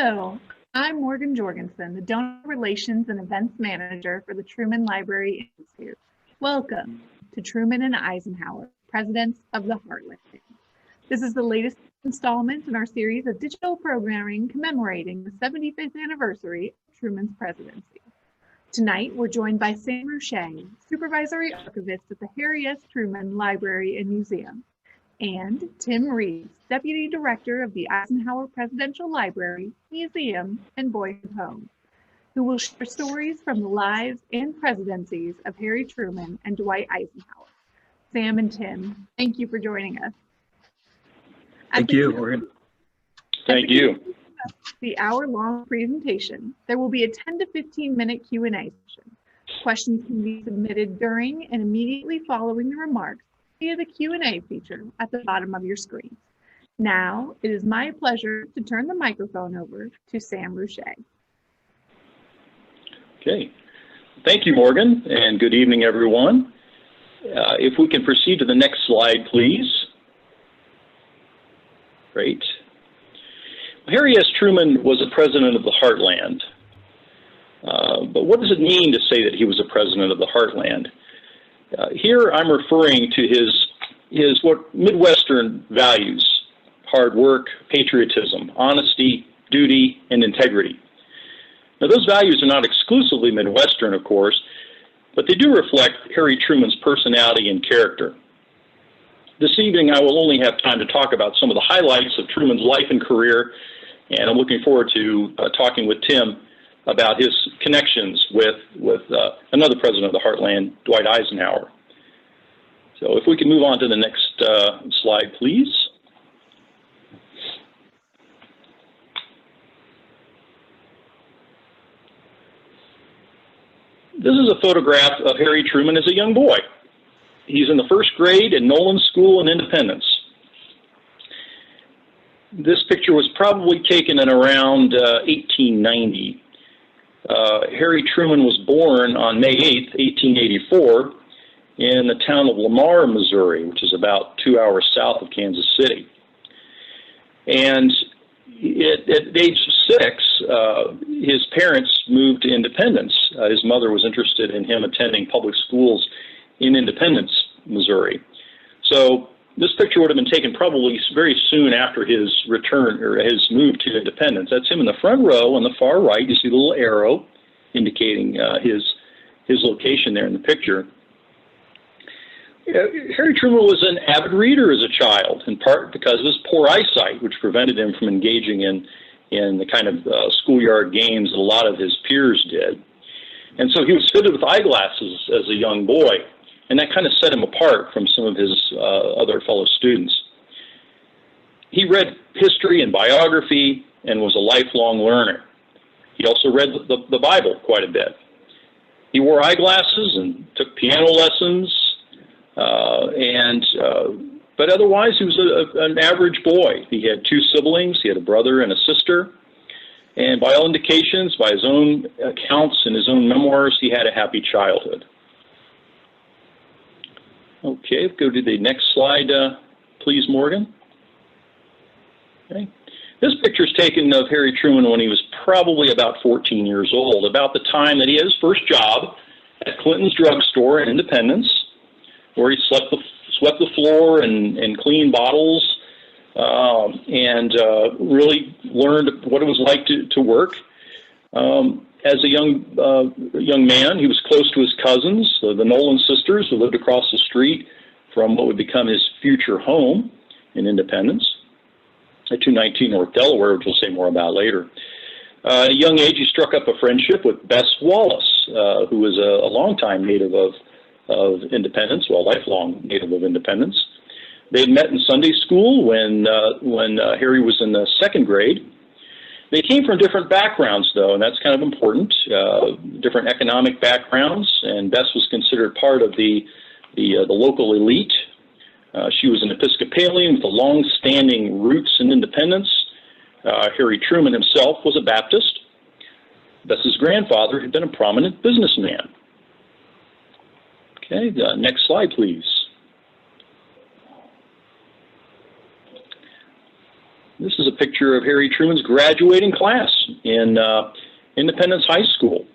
Hello, I'm Morgan Jorgensen, the Donor Relations and Events Manager for the Truman Library and Museum. Welcome to Truman and Eisenhower, Presidents of the Heartland. This is the latest installment in our series of digital programming commemorating the 75th anniversary of Truman's presidency. Tonight, we're joined by Sam Rushay, Supervisory Archivist at the Harry S. Truman Library and Museum, and Tim Rives, Deputy Director of the Eisenhower Presidential Library, Museum, and Boyhood Home, who will share stories from the lives and presidencies of Harry Truman and Dwight Eisenhower. Sam and Tim, thank you for joining us. Thank you, Morgan. Thank you. The hour-long presentation, there will be a 10 to 15-minute Q&A session. Questions can be submitted during and immediately following the remarks via the Q&A feature at the bottom of your screen. Now, it is my pleasure to turn the microphone over to Sam Rushay. Okay. Thank you, Morgan, and good evening, everyone. If we can proceed to the next slide, please. Great. Harry S. Truman was a president of the Heartland. But what does it mean to say that he was a president of the Heartland? Here I'm referring to his what Midwestern values: hard work, patriotism, honesty, duty, and integrity. Now, those values are not exclusively Midwestern, of course, but they do reflect Harry Truman's personality and character. This evening, I will only have time to talk about some of the highlights of Truman's life and career, and I'm looking forward to talking with Tim about his connections with another president of the Heartland, Dwight Eisenhower. So if we can move on to the next slide, please. This is a photograph of Harry Truman as a young boy. He's in the first grade at Nolan School in Independence. This picture was probably taken in around 1890. Harry Truman was born on May 8th, 1884, in the town of Lamar, Missouri, which is about 2 hours south of Kansas City. And at age 6, his parents moved to Independence. His mother was interested in him attending public schools in Independence, Missouri. So this picture would have been taken probably very soon after his return or his move to Independence. That's him in the front row on the far right. You see the little arrow indicating his location there in the picture. Harry Truman was an avid reader as a child, in part because of his poor eyesight, which prevented him from engaging in the kind of schoolyard games that a lot of his peers did. And so he was fitted with eyeglasses as a young boy, and that kind of set him apart from some of his other fellow students. He read history and biography and was a lifelong learner. He also read the Bible quite a bit. He wore eyeglasses and took piano lessons, but otherwise he was an average boy. He had 2 siblings. He had a brother and a sister. And by all indications, by his own accounts and his own memoirs, he had a happy childhood. Okay, go to the next slide, please, Morgan. Okay. This picture is taken of Harry Truman when he was probably about 14 years old, about the time that he had his first job at Clinton's drugstore in Independence, where he swept the floor and cleaned bottles, and really learned what it was like to work. As a young man, he was close to his cousins, the Nolan sisters, who lived across the street from what would become his future home in Independence, at 219 North Delaware, which we'll say more about later. At a young age, he struck up a friendship with Bess Wallace, who was a longtime native of Independence, well, lifelong native of Independence. They had met in Sunday school when Harry was in the 2nd grade. They came from different backgrounds, though, and that's kind of important, different economic backgrounds, and Bess was considered part of the local elite. She was an Episcopalian with long-standing roots in Independence. Harry Truman himself was a Baptist. Bess's grandfather had been a prominent businessman. Okay, next slide, please. This is a picture of Harry Truman's graduating class in Independence High School.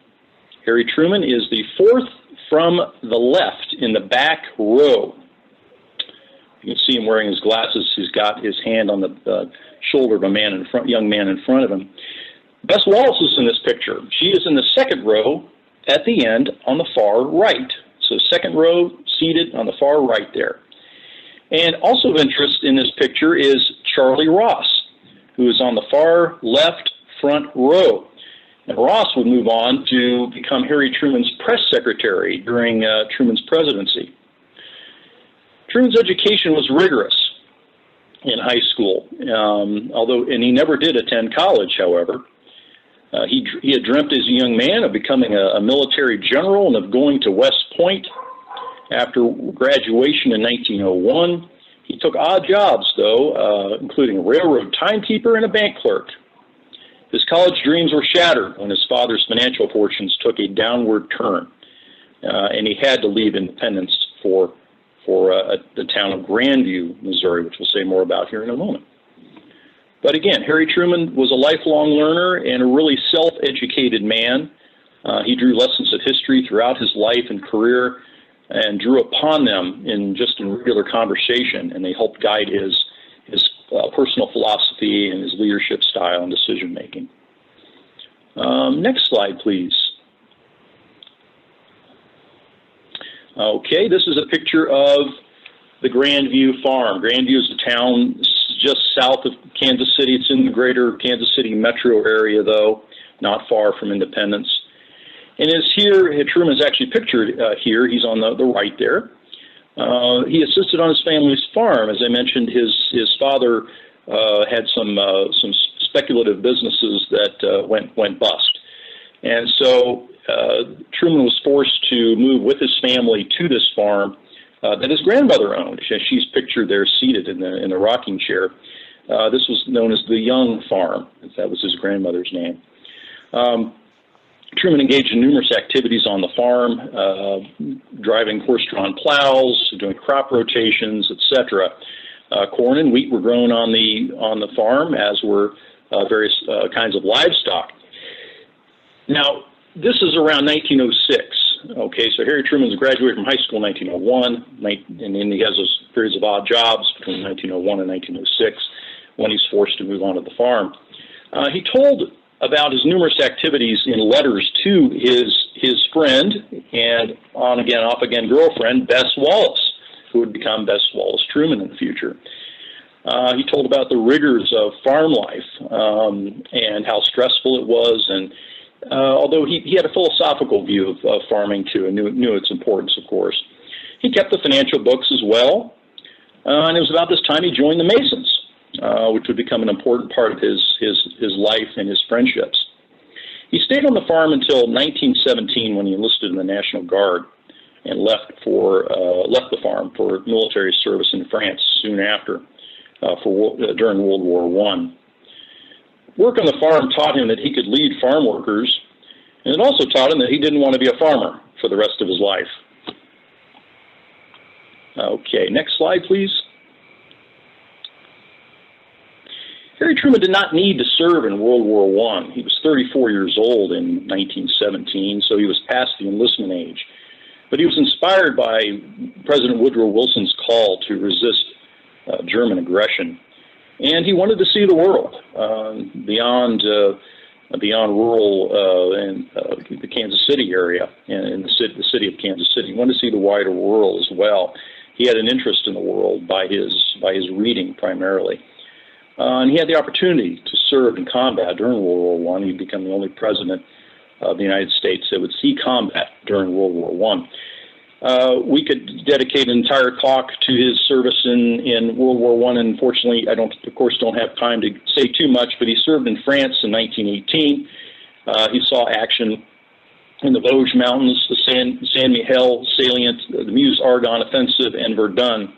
Harry Truman is the fourth from the left in the back row. You can see him wearing his glasses. He's got his hand on the shoulder of a young man in front of him. Bess Wallace is in this picture. She is in the second row at the end on the far right. So second row seated on the far right there. And also of interest in this picture is Charlie Ross, who is on the far left front row. And Ross would move on to become Harry Truman's press secretary during Truman's presidency. Truman's education was rigorous in high school, and he never did attend college, however. He had dreamt as a young man of becoming a military general and of going to West Point. After graduation in 1901, he took odd jobs, though, including a railroad timekeeper and a bank clerk. His college dreams were shattered when his father's financial fortunes took a downward turn, and he had to leave Independence for the town of Grandview, Missouri, which we'll say more about here in a moment. But again, Harry Truman was a lifelong learner and a really self-educated man. He drew lessons of history throughout his life and career and drew upon them in regular conversation, and they helped guide his personal philosophy and his leadership style and decision making. Next slide, please. Okay, this is a picture of the Grandview farm. Grandview is a town just south of Kansas City. It's in the greater Kansas City metro area, though, not far from Independence. And is here, Truman is actually pictured here. He's on the right there. He assisted on his family's farm. As I mentioned, his father had some speculative businesses that went bust. And so Truman was forced to move with his family to this farm that his grandmother owned. She's pictured there seated in the rocking chair. This was known as the Young Farm. That was his grandmother's name. Truman engaged in numerous activities on the farm, driving horse-drawn plows, doing crop rotations, etc. Corn and wheat were grown on the farm, as were various kinds of livestock. Now, this is around 1906. Okay, so Harry Truman's graduated from high school in 1901, and then he has those periods of odd jobs between 1901 and 1906 when he's forced to move on to the farm. He told about his numerous activities in letters to his friend and on-again, off-again girlfriend, Bess Wallace, who would become Bess Wallace Truman in the future. He told about the rigors of farm life and how stressful it was, and although he had a philosophical view of farming too, and knew its importance, of course. He kept the financial books as well, and it was about this time he joined the Masons, which would become an important part of his life and his friendships. He stayed on the farm until 1917 when he enlisted in the National Guard and left the farm for military service in France soon after, during World War I. Work on the farm taught him that he could lead farm workers, and it also taught him that he didn't want to be a farmer for the rest of his life. Okay, next slide, please. Harry Truman did not need to serve in World War I. He was 34 years old in 1917, so he was past the enlistment age. But he was inspired by President Woodrow Wilson's call to resist German aggression. And he wanted to see the world beyond rural and the Kansas City area and the city of Kansas City. He wanted to see the wider world as well. He had an interest in the world by his reading primarily. And he had the opportunity to serve in combat during World War I. He'd become the only president of the United States that would see combat during World War I. We could dedicate an entire talk to his service in World War I, and unfortunately, I don't have time to say too much, but he served in France in 1918. He saw action in the Vosges Mountains, the San Miguel salient, the Meuse-Argonne offensive, and Verdun.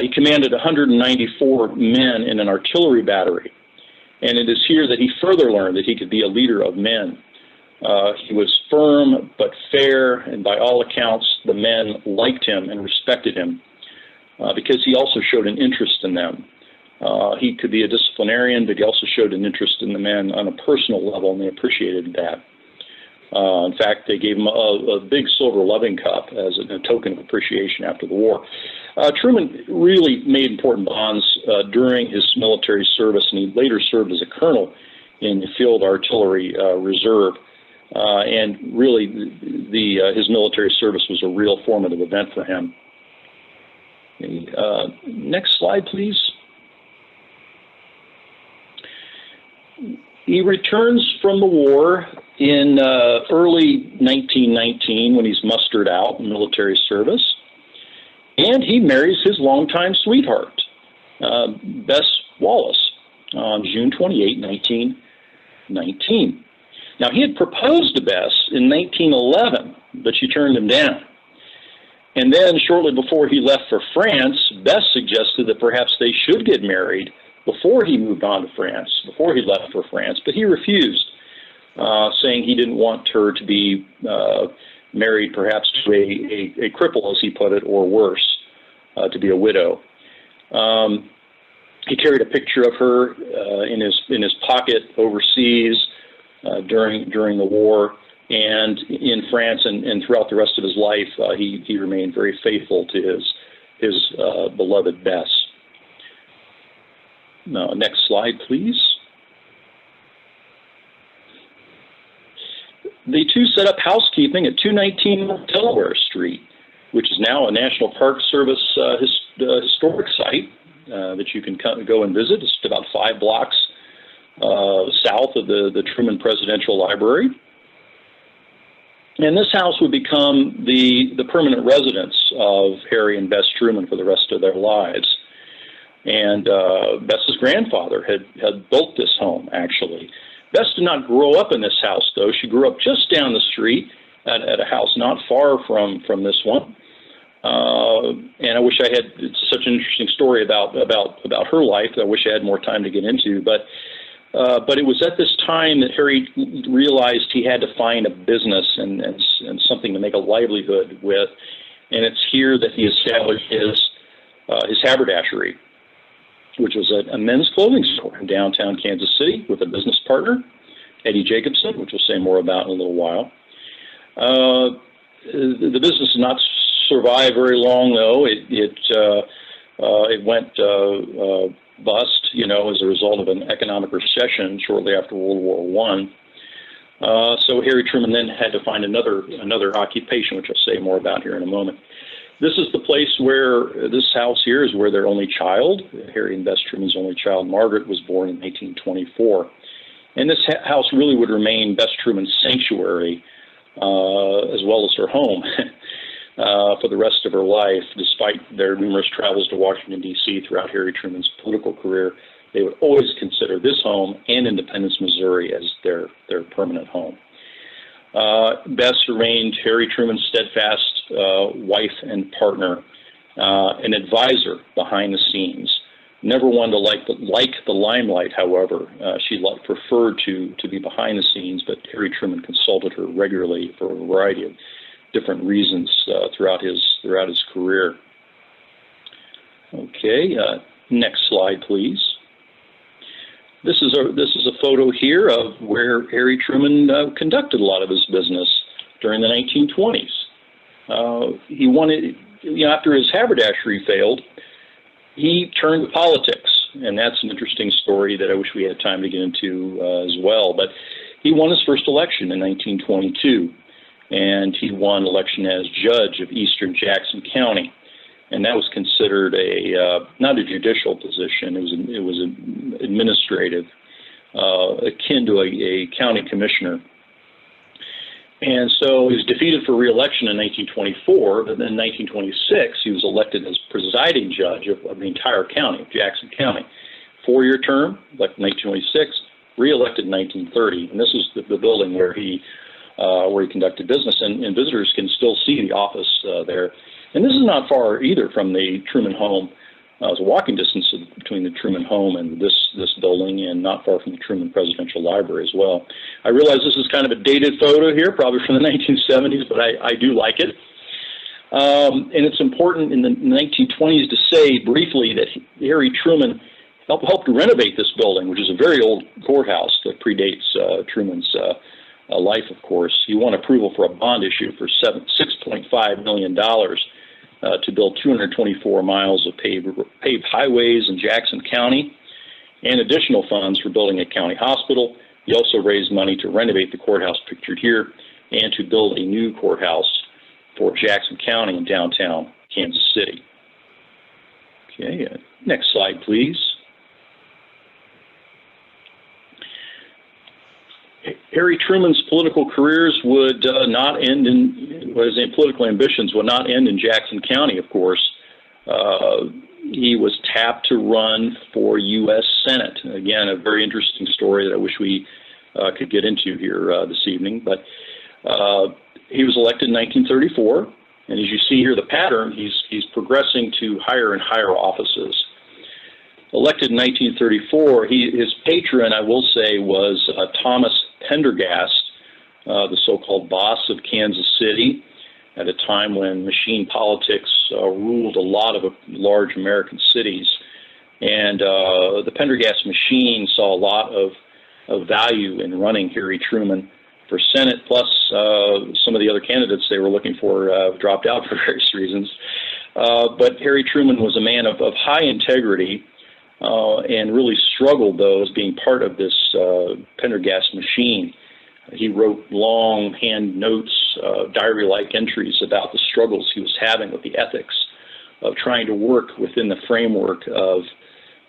He commanded 194 men in an artillery battery, and it is here that he further learned that he could be a leader of men. He was firm but fair, and by all accounts, the men liked him and respected him because he also showed an interest in them. He could be a disciplinarian, but he also showed an interest in the man on a personal level, and they appreciated that. In fact, they gave him a big silver loving cup as a token of appreciation after the war. Truman really made important bonds during his military service, and he later served as a colonel in the Field Artillery Reserve. And really, his military service was a real formative event for him. Okay, next slide, please. He returns from the war in early 1919 when he's mustered out in military service, and he marries his longtime sweetheart, Bess Wallace, on June 28, 1919. Now, he had proposed to Bess in 1911, but she turned him down. And then shortly before he left for France, Bess suggested that perhaps they should get married before he moved on to France, before he left for France, but he refused, saying he didn't want her to be married perhaps to a cripple, as he put it, or worse, to be a widow. He carried a picture of her in his pocket overseas during the war, and in France and throughout the rest of his life, he remained very faithful to his beloved Bess. Now, next slide, please. The two set up housekeeping at 219 Delaware Street, which is now a National Park Service historic site that you can go and visit. It's about 5 blocks south of the Truman Presidential Library. And this house would become the permanent residence of Harry and Bess Truman for the rest of their lives. And Bess's grandfather had built this home, actually. Bess did not grow up in this house, though. She grew up just down the street at a house not far from this one. And I wish I had, it's such an interesting story about her life that I wish I had more time to get into. But it was at this time that Harry realized he had to find a business and something to make a livelihood with. And it's here that he established his haberdashery, which was a men's clothing store in downtown Kansas City with a business partner, Eddie Jacobson, which we'll say more about in a little while. The business did not survive very long, though. It went bust, as a result of an economic recession shortly after World War I. So Harry Truman then had to find another occupation, which I'll say more about here in a moment. This is the place where, this house here is where their only child, Harry and Bess Truman's only child, Margaret, was born in 1824. And this house really would remain Bess Truman's sanctuary, as well as her home, for the rest of her life. Despite their numerous travels to Washington, D.C. throughout Harry Truman's political career, they would always consider this home and Independence, Missouri as their permanent home. Bess remained Harry Truman's steadfast wife and partner, an advisor behind the scenes. Never one to like the limelight, however. She preferred to be behind the scenes, but Harry Truman consulted her regularly for a variety of different reasons throughout his career. Okay, next slide, please. This is a photo here of where Harry Truman conducted a lot of his business during the 1920s. He wanted, after his haberdashery failed, he turned to politics, and that's an interesting story that I wish we had time to get into as well. But he won his first election in 1922, and he won election as judge of Eastern Jackson County. And that was considered not a judicial position, it was an administrative, akin to a county commissioner. And so he was defeated for re-election in 1924, but then in 1926 he was elected as presiding judge of the entire county, of Jackson County. 4-year term, elected in 1926, re-elected in 1930. And this is the building where he conducted business, and visitors can still see the office there. And this is not far either from the Truman home. It's a walking distance between the Truman home and this building, and not far from the Truman Presidential Library as well. I realize this is kind of a dated photo here, probably from the 1970s, but I do like it. And it's important in the 1920s to say briefly that Harry Truman helped renovate this building, which is a very old courthouse that predates Truman's life, of course. He won approval for a bond issue for $6.5 million to build 224 miles of paved highways in Jackson County, and additional funds for building a county hospital. He also raised money to renovate the courthouse pictured here and to build a new courthouse for Jackson County in downtown Kansas City. Okay, next slide, please. Harry Truman's political careers would not end in, his political ambitions would not end in Jackson County, of course. He was tapped to run for U.S. Senate. Again, a very interesting story that I wish we could get into here this evening. But he was elected in 1934, and as you see here, the pattern, he's progressing to higher and higher offices. Elected in 1934, his patron, I will say, was Thomas Pendergast, the so-called boss of Kansas City, at a time when machine politics ruled a lot of large American cities. And the Pendergast machine saw a lot of value in running Harry Truman for Senate, plus some of the other candidates they were looking for dropped out for various reasons. But Harry Truman was a man of high integrity, and really struggled, though, as being part of this Pendergast machine. He wrote long hand notes, diary-like entries about the struggles he was having with the ethics of trying to work within the framework of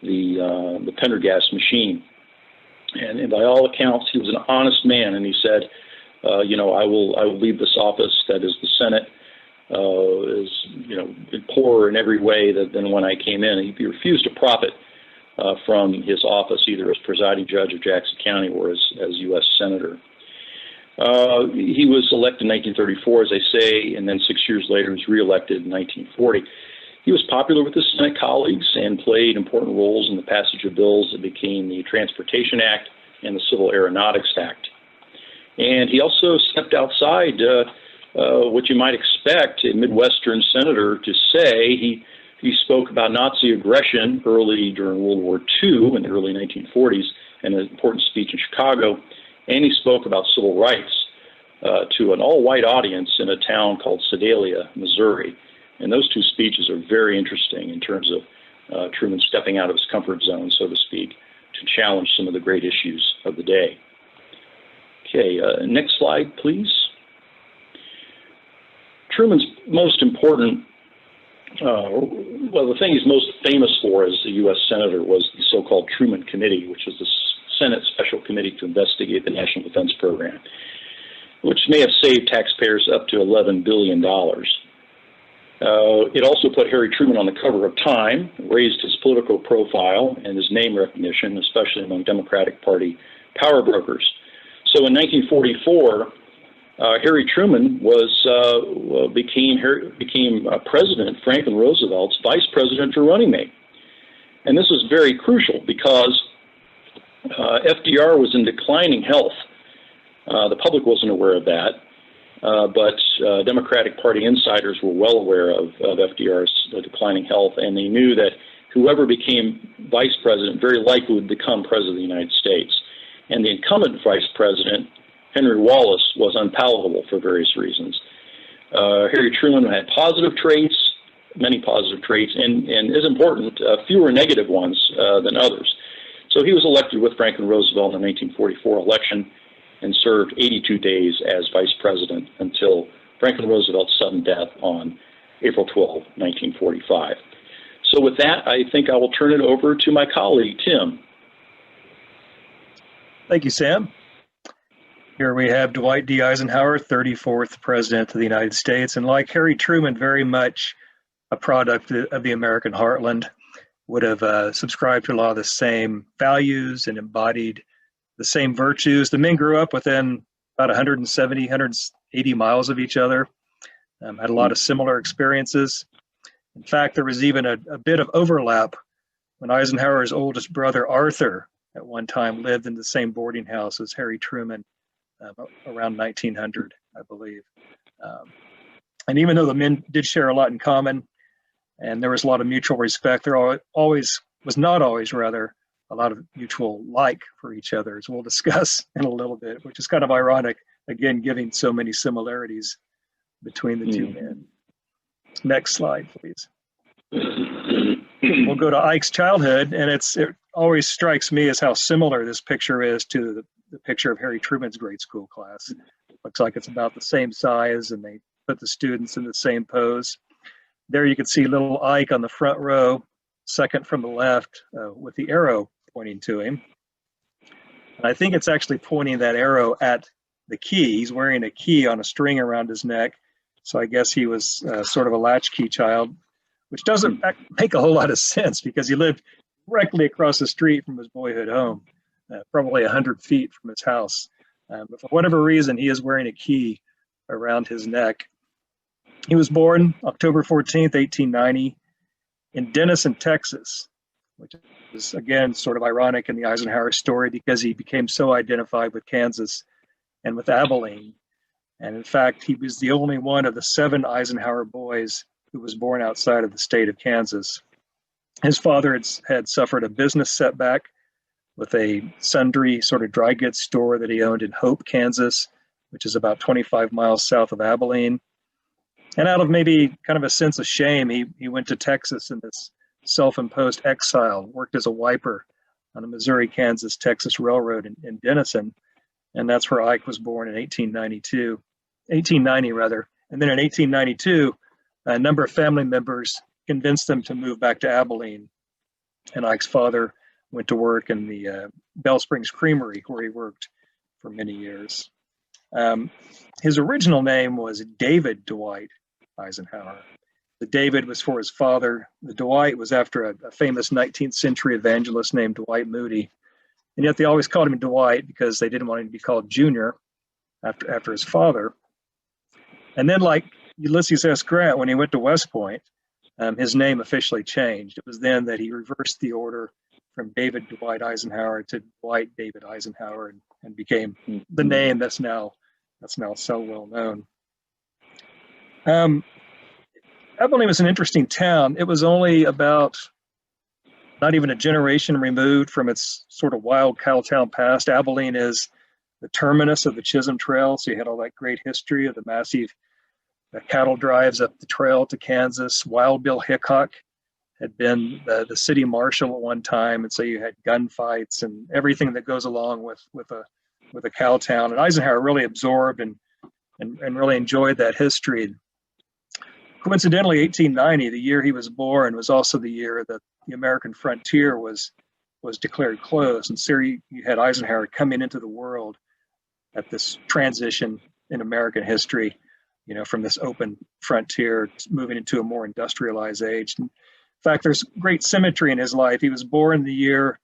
the Pendergast machine. And by all accounts, he was an honest man, and he said, you know, I will leave this office, that is the Senate, is, you know, poorer in every way than when I came in. He refused to profit from his office, either as presiding judge of Jackson County or as U.S. Senator. He was elected in 1934, as I say, and then 6 years later was reelected in 1940. He was popular with his Senate colleagues and played important roles in the passage of bills that became the Transportation Act and the Civil Aeronautics Act. And he also stepped outside what you might expect a Midwestern senator to say. He spoke about Nazi aggression early during World War II in the early 1940s in an important speech in Chicago, and he spoke about civil rights to an all-white audience in a town called Sedalia, Missouri. And those two speeches are very interesting in terms of Truman stepping out of his comfort zone, so to speak, to challenge some of the great issues of the day. Okay, next slide, please. Truman's most important well, the thing he's most famous for as a U.S. Senator was the so-called Truman Committee, which is the Senate Special Committee to investigate the National Defense Program, which may have saved taxpayers up to $11 billion. It also put Harry Truman on the cover of Time, raised his political profile and his name recognition, especially among Democratic Party power brokers. So in 1944, Harry Truman became President Franklin Roosevelt's vice president or running mate. And this was very crucial because FDR was in declining health. The public wasn't aware of that, but Democratic Party insiders were well aware of FDR's declining health, and they knew that whoever became vice president very likely would become president of the United States. And the incumbent vice president, Henry Wallace, was unpalatable for various reasons. Harry Truman had positive traits, many positive traits, and as important, fewer negative ones than others. So he was elected with Franklin Roosevelt in the 1944 election and served 82 days as vice president until Franklin Roosevelt's sudden death on April 12, 1945. So with that, I think I will turn it over to my colleague, Tim. Thank you, Sam. Here we have Dwight D. Eisenhower, 34th President of the United States, and like Harry Truman, very much a product of the American heartland, would have subscribed to a lot of the same values and embodied the same virtues. The men grew up within about 170, 180 miles of each other, had a lot of similar experiences. In fact, there was even a bit of overlap when Eisenhower's oldest brother, Arthur, at one time lived in the same boarding house as Harry Truman around 1900, I believe. And even though the men did share a lot in common and there was a lot of mutual respect, there always was not always, rather, a lot of mutual like for each other, as we'll discuss in a little bit, which is kind of ironic, again, giving so many similarities between the two men. Next slide, please. We'll go to Ike's childhood, and it always strikes me as how similar this picture is to the picture of Harry Truman's grade school class. Looks like it's about the same size, and they put the students in the same pose. There you can see little Ike on the front row, second from the left, with the arrow pointing to him. And I think it's actually pointing that arrow at the key. He's wearing a key on a string around his neck. So I guess he was sort of a latchkey child, which doesn't make a whole lot of sense because he lived directly across the street from his boyhood home, probably 100 feet from his house. But for whatever reason, he is wearing a key around his neck. He was born October 14th, 1890 in Denison, Texas, which is, again, sort of ironic in the Eisenhower story because he became so identified with Kansas and with Abilene. And in fact, he was the only one of the 7 Eisenhower boys who was born outside of the state of Kansas. His father had suffered a business setback with a sundry sort of dry goods store that he owned in Hope, Kansas, which is about 25 miles south of Abilene. And out of maybe kind of a sense of shame, he went to Texas in this self-imposed exile, worked as a wiper on the Missouri-Kansas-Texas Railroad in Denison. And that's where Ike was born in 1890 rather. And then in 1892, a number of family members convinced them to move back to Abilene. And Ike's father went to work in the Bell Springs Creamery, where he worked for many years. His original name was David Dwight Eisenhower. The David was for his father. The Dwight was after a famous 19th century evangelist named Dwight Moody. And yet they always called him Dwight because they didn't want him to be called Junior after his father. And then, like Ulysses S. Grant, when he went to West Point, his name officially changed. It was then that he reversed the order from David Dwight Eisenhower to Dwight David Eisenhower and became the name that's now so well known. Abilene was an interesting town. It was only about not even a generation removed from its sort of wild cowtown past. Abilene is the terminus of the Chisholm Trail, so you had all that great history of the massive cattle drives up the trail to Kansas. Wild Bill Hickok had been the city marshal at one time, and so you had gunfights and everything that goes along with a cow town. And Eisenhower really absorbed and really enjoyed that history. Coincidentally, 1890, the year he was born, was also the year that the American frontier was declared closed. And so you had Eisenhower coming into the world at this transition in American history, from this open frontier moving into a more industrialized age. And in fact, there's great symmetry in his life. He was born the year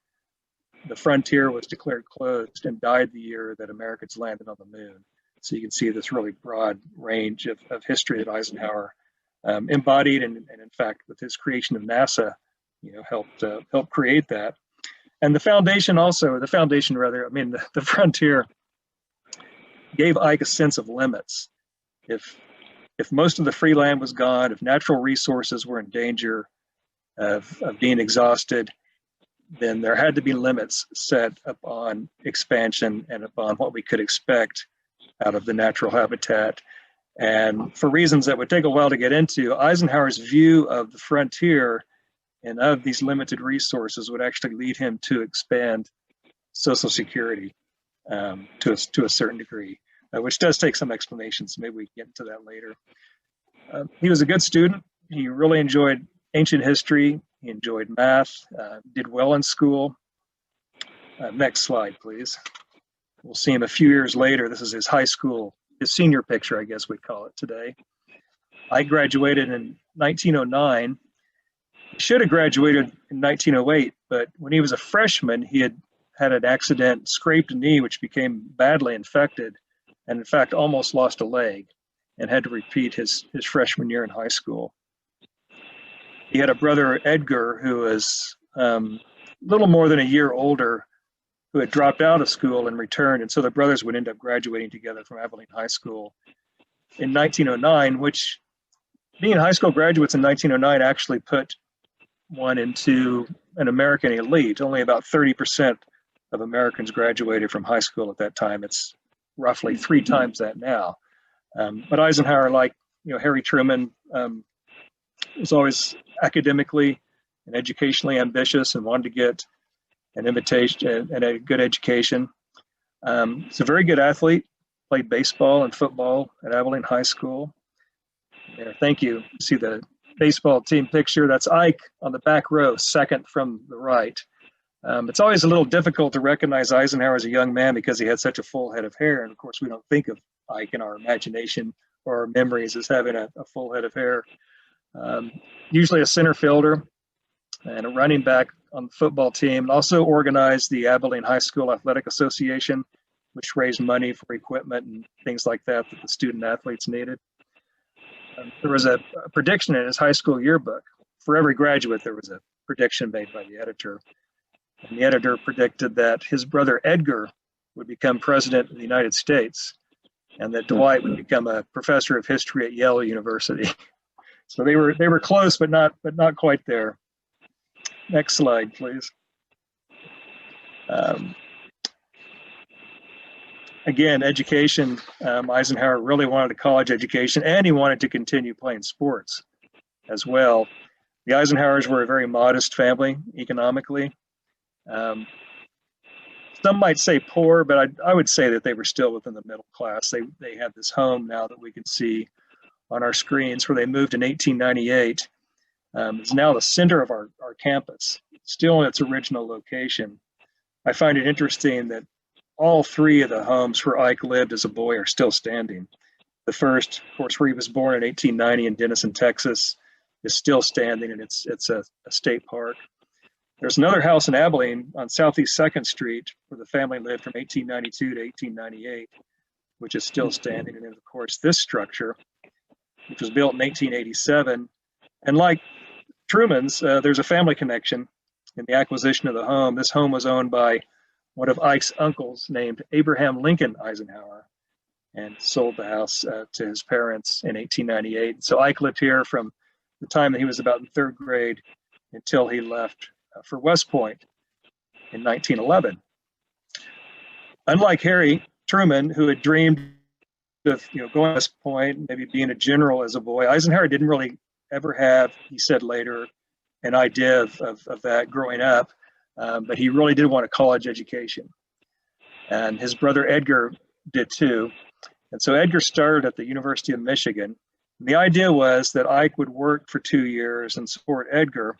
the frontier was declared closed and died the year that Americans landed on the moon. So you can see this really broad range of history that Eisenhower embodied, and in fact, with his creation of NASA, helped create that. And the foundation, the frontier gave Ike a sense of limits. If most of the free land was gone, if natural resources were in danger of being exhausted, then there had to be limits set upon expansion and upon what we could expect out of the natural habitat. And for reasons that would take a while to get into, Eisenhower's view of the frontier and of these limited resources would actually lead him to expand Social Security to a certain degree, which does take some explanation, so maybe we can get into that later. He was a good student. He really enjoyed ancient history. He enjoyed math, did well in school. Next slide, please. We'll see him a few years later. This is his high school, his senior picture, I guess we'd call it today. I graduated in 1909. He should have graduated in 1908, but when he was a freshman, he had an accident, scraped a knee, which became badly infected, and in fact almost lost a leg, and had to repeat his freshman year in high school. He had a brother, Edgar, who was a little more than a year older, who had dropped out of school and returned. And so the brothers would end up graduating together from Abilene High School in 1909, which being high school graduates in 1909 actually put one into an American elite. Only about 30% of Americans graduated from high school at that time. It's roughly 3 times that now. But Eisenhower, like Harry Truman, was always academically and educationally ambitious and wanted to get an invitation and a good education. He's a very good athlete, played baseball and football at Abilene High School. There, thank you. See the baseball team picture. That's Ike on the back row, second from the right. It's always a little difficult to recognize Eisenhower as a young man because he had such a full head of hair. And of course, we don't think of Ike in our imagination or our memories as having a full head of hair. Usually a center fielder and a running back on the football team. Also organized the Abilene High School Athletic Association, which raised money for equipment and things like that that the student athletes needed. There was a prediction in his high school yearbook. For every graduate, there was a prediction made by the editor. And the editor predicted that his brother Edgar would become president of the United States and that Dwight would become a professor of history at Yale University. So they were close, but not quite there. Next slide, please. Again, education. Eisenhower really wanted a college education, and he wanted to continue playing sports as well. The Eisenhowers were a very modest family economically. Some might say poor, but I would say that they were still within the middle class. They had this home now that we can see on our screens where they moved in 1898. It's now the center of our campus, still in its original location. I find it interesting that all 3 of the homes where Ike lived as a boy are still standing. The first, of course, where he was born in 1890 in Denison, Texas, is still standing, and it's a state park. There's another house in Abilene on Southeast 2nd Street where the family lived from 1892 to 1898, which is still standing. And then, of course, this structure, which was built in 1887. And like Truman's, there's a family connection in the acquisition of the home. This home was owned by one of Ike's uncles named Abraham Lincoln Eisenhower and sold the house to his parents in 1898. So Ike lived here from the time that he was about in 3rd grade until he left for West Point in 1911. Unlike Harry Truman, who had dreamed of going to West Point, maybe being a general as a boy, Eisenhower didn't really ever have, he said later, an idea of that growing up, but he really did want a college education. And his brother Edgar did too. And so Edgar started at the University of Michigan. And the idea was that Ike would work for 2 years and support Edgar,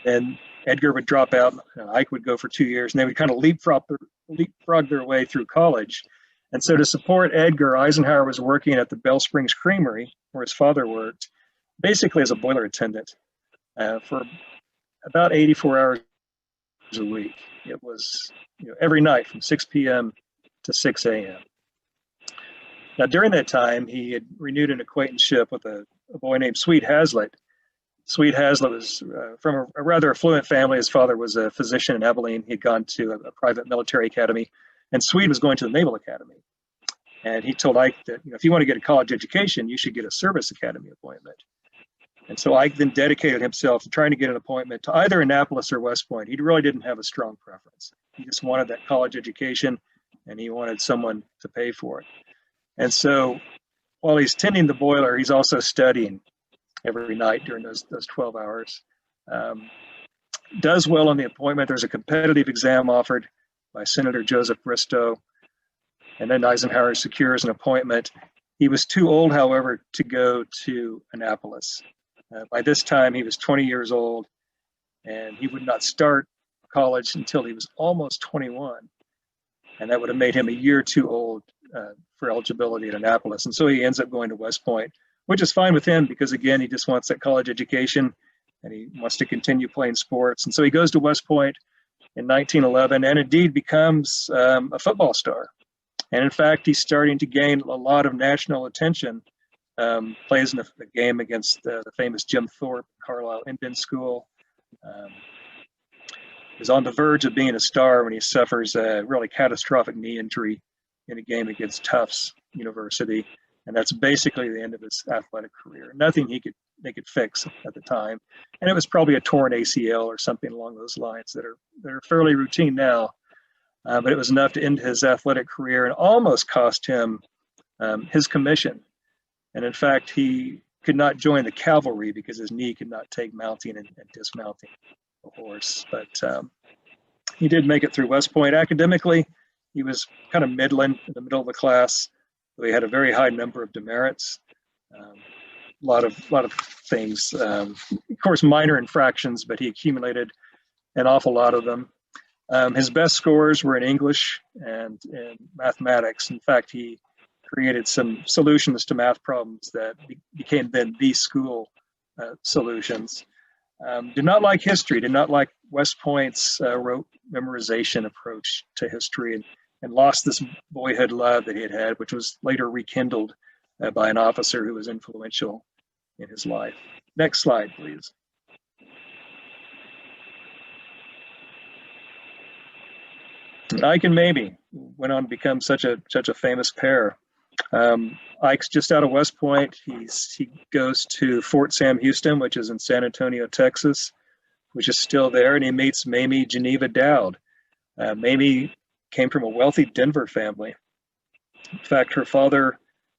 and Edgar would drop out, and Ike would go for 2 years, and they would kind of leapfrog their way through college. And so to support Edgar, Eisenhower was working at the Bell Springs Creamery, where his father worked, basically as a boiler attendant for about 84 hours a week. It was every night from 6 p.m. to 6 a.m. Now, during that time, he had renewed an acquaintanceship with a boy named Sweet Hazlitt. Sweet Hazlitt was from a rather affluent family. His father was a physician in Abilene. He'd gone to a private military academy, and Sweet was going to the Naval Academy. And he told Ike that if you want to get a college education, you should get a service academy appointment. And so Ike then dedicated himself to trying to get an appointment to either Annapolis or West Point. He really didn't have a strong preference. He just wanted that college education, and he wanted someone to pay for it. And so while he's tending the boiler, he's also studying every night during those 12 hours. Does well on the appointment. There's a competitive exam offered by Senator Joseph Bristow, and then Eisenhower secures an appointment. He was too old, however, to go to Annapolis. By this time, he was 20 years old, and he would not start college until he was almost 21. And that would have made him a year too old for eligibility at Annapolis. And so he ends up going to West Point, which is fine with him because, again, he just wants that college education and he wants to continue playing sports. And so he goes to West Point in 1911 and indeed becomes a football star. And in fact, he's starting to gain a lot of national attention. Plays in a game against the famous Jim Thorpe, Carlisle Indian School. Is on the verge of being a star when he suffers a really catastrophic knee injury in a game against Tufts University. And that's basically the end of his athletic career. Nothing he could fix at the time, and it was probably a torn ACL or something along those lines that are fairly routine now. But it was enough to end his athletic career and almost cost him his commission. And in fact, he could not join the cavalry because his knee could not take mounting and dismounting a horse. But he did make it through West Point. Academically, he was kind of middling, in the middle of the class. He had a very high number of demerits, a lot of things. Of course, minor infractions, but he accumulated an awful lot of them. His best scores were in English and in mathematics. In fact, he created some solutions to math problems that became then the school solutions. Did not like history, did not like West Point's rote memorization approach to history, and lost this boyhood love that he had, which was later rekindled by an officer who was influential in his life. Next slide, please. Ike and Mamie went on to become such a famous pair. Ike's just out of West Point. He goes to Fort Sam Houston, which is in San Antonio, Texas, which is still there, and he meets Mamie Geneva Dowd. Mamie came from a wealthy Denver family. In fact, her father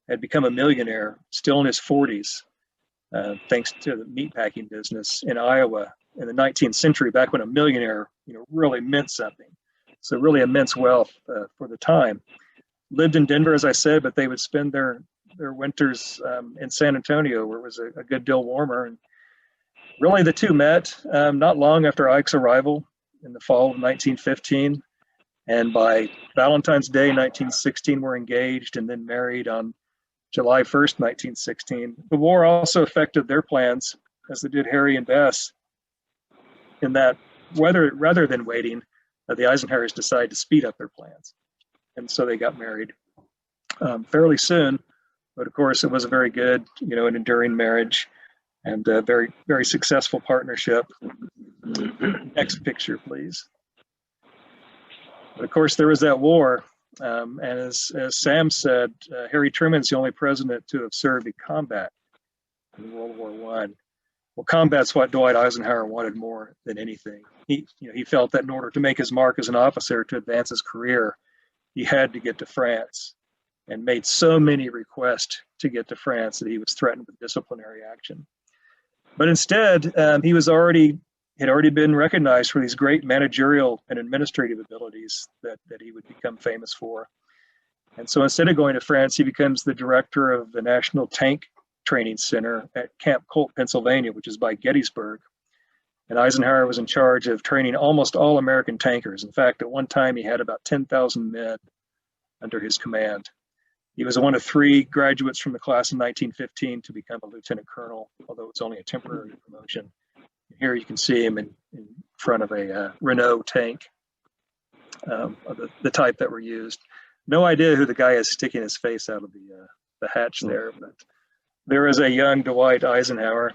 had become a millionaire, still in his 40s, thanks to the meatpacking business in Iowa in the 19th century, back when a millionaire, really meant something. So really immense wealth for the time. Lived in Denver, as I said, but they would spend their winters in San Antonio, where it was a good deal warmer. And really, the two met not long after Ike's arrival in the fall of 1915. And by Valentine's Day, 1916, were engaged and then married on July 1st, 1916. The war also affected their plans, as it did Harry and Bess, in that rather than waiting, the Eisenhowers decided to speed up their plans. And so they got married fairly soon. But of course, it was a very good, an enduring marriage and a very, very successful partnership. Next picture, please. But of course, there was that war. And as Sam said, Harry Truman's the only president to have served in combat in World War I. Well, combat's what Dwight Eisenhower wanted more than anything. He felt that in order to make his mark as an officer, to advance his career, he had to get to France, and made so many requests to get to France that he was threatened with disciplinary action. But instead, he had already been recognized for these great managerial and administrative abilities that he would become famous for. And so instead of going to France, he becomes the director of the National Tank Training Center at Camp Colt, Pennsylvania, which is by Gettysburg. And Eisenhower was in charge of training almost all American tankers. In fact, at one time, he had about 10,000 men under his command. He was one of 3 graduates from the class in 1915 to become a lieutenant colonel, although it's only a temporary promotion. Here you can see him in front of a Renault tank, of the type that were used. No idea who the guy is sticking his face out of the hatch there, but there is a young Dwight Eisenhower.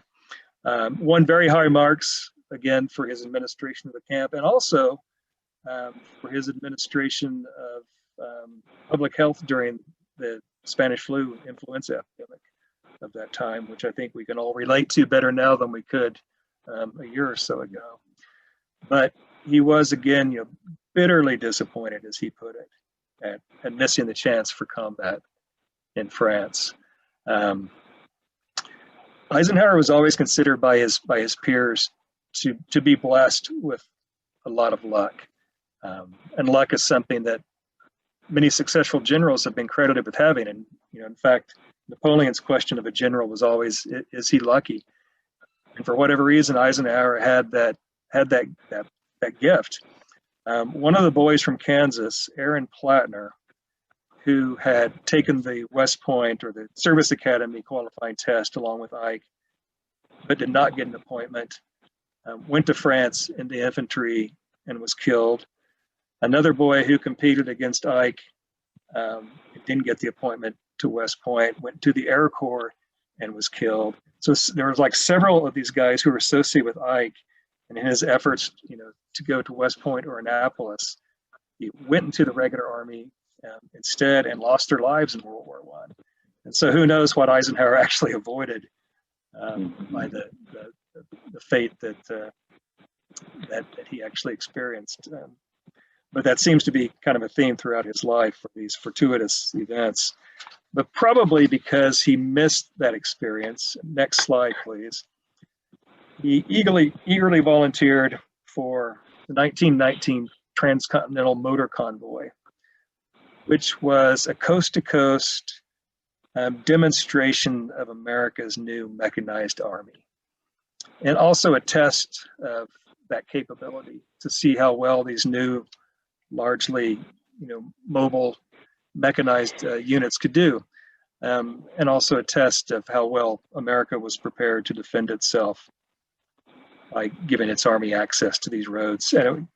Won very high marks, again, for his administration of the camp, and also for his administration of public health during the Spanish flu influenza epidemic of that time, which I think we can all relate to better now than we could a year or so ago. But he was, again, bitterly disappointed, as he put it, at missing the chance for combat in France. Eisenhower was always considered by his peers to be blessed with a lot of luck. And luck is something that many successful generals have been credited with having. And, in fact, Napoleon's question of a general was always, is he lucky? And for whatever reason, Eisenhower had that gift. One of the boys from Kansas, Aaron Plattner, who had taken the West Point or the Service Academy qualifying test along with Ike, but did not get an appointment, went to France in the infantry and was killed. Another boy who competed against Ike didn't get the appointment to West Point, went to the Air Corps and was killed. So there was like several of these guys who were associated with Ike, and in his efforts, to go to West Point or Annapolis, he went into the regular army instead and lost their lives in World War I. And so who knows what Eisenhower actually avoided by the fate that he actually experienced. But that seems to be kind of a theme throughout his life for these fortuitous events. But probably because he missed that experience. Next slide, please. He eagerly volunteered for the 1919 Transcontinental Motor Convoy, which was a coast-to-coast demonstration of America's new mechanized army, and also a test of that capability to see how well these new, largely, mobile mechanized units could do, and also a test of how well America was prepared to defend itself by giving its army access to these roads. And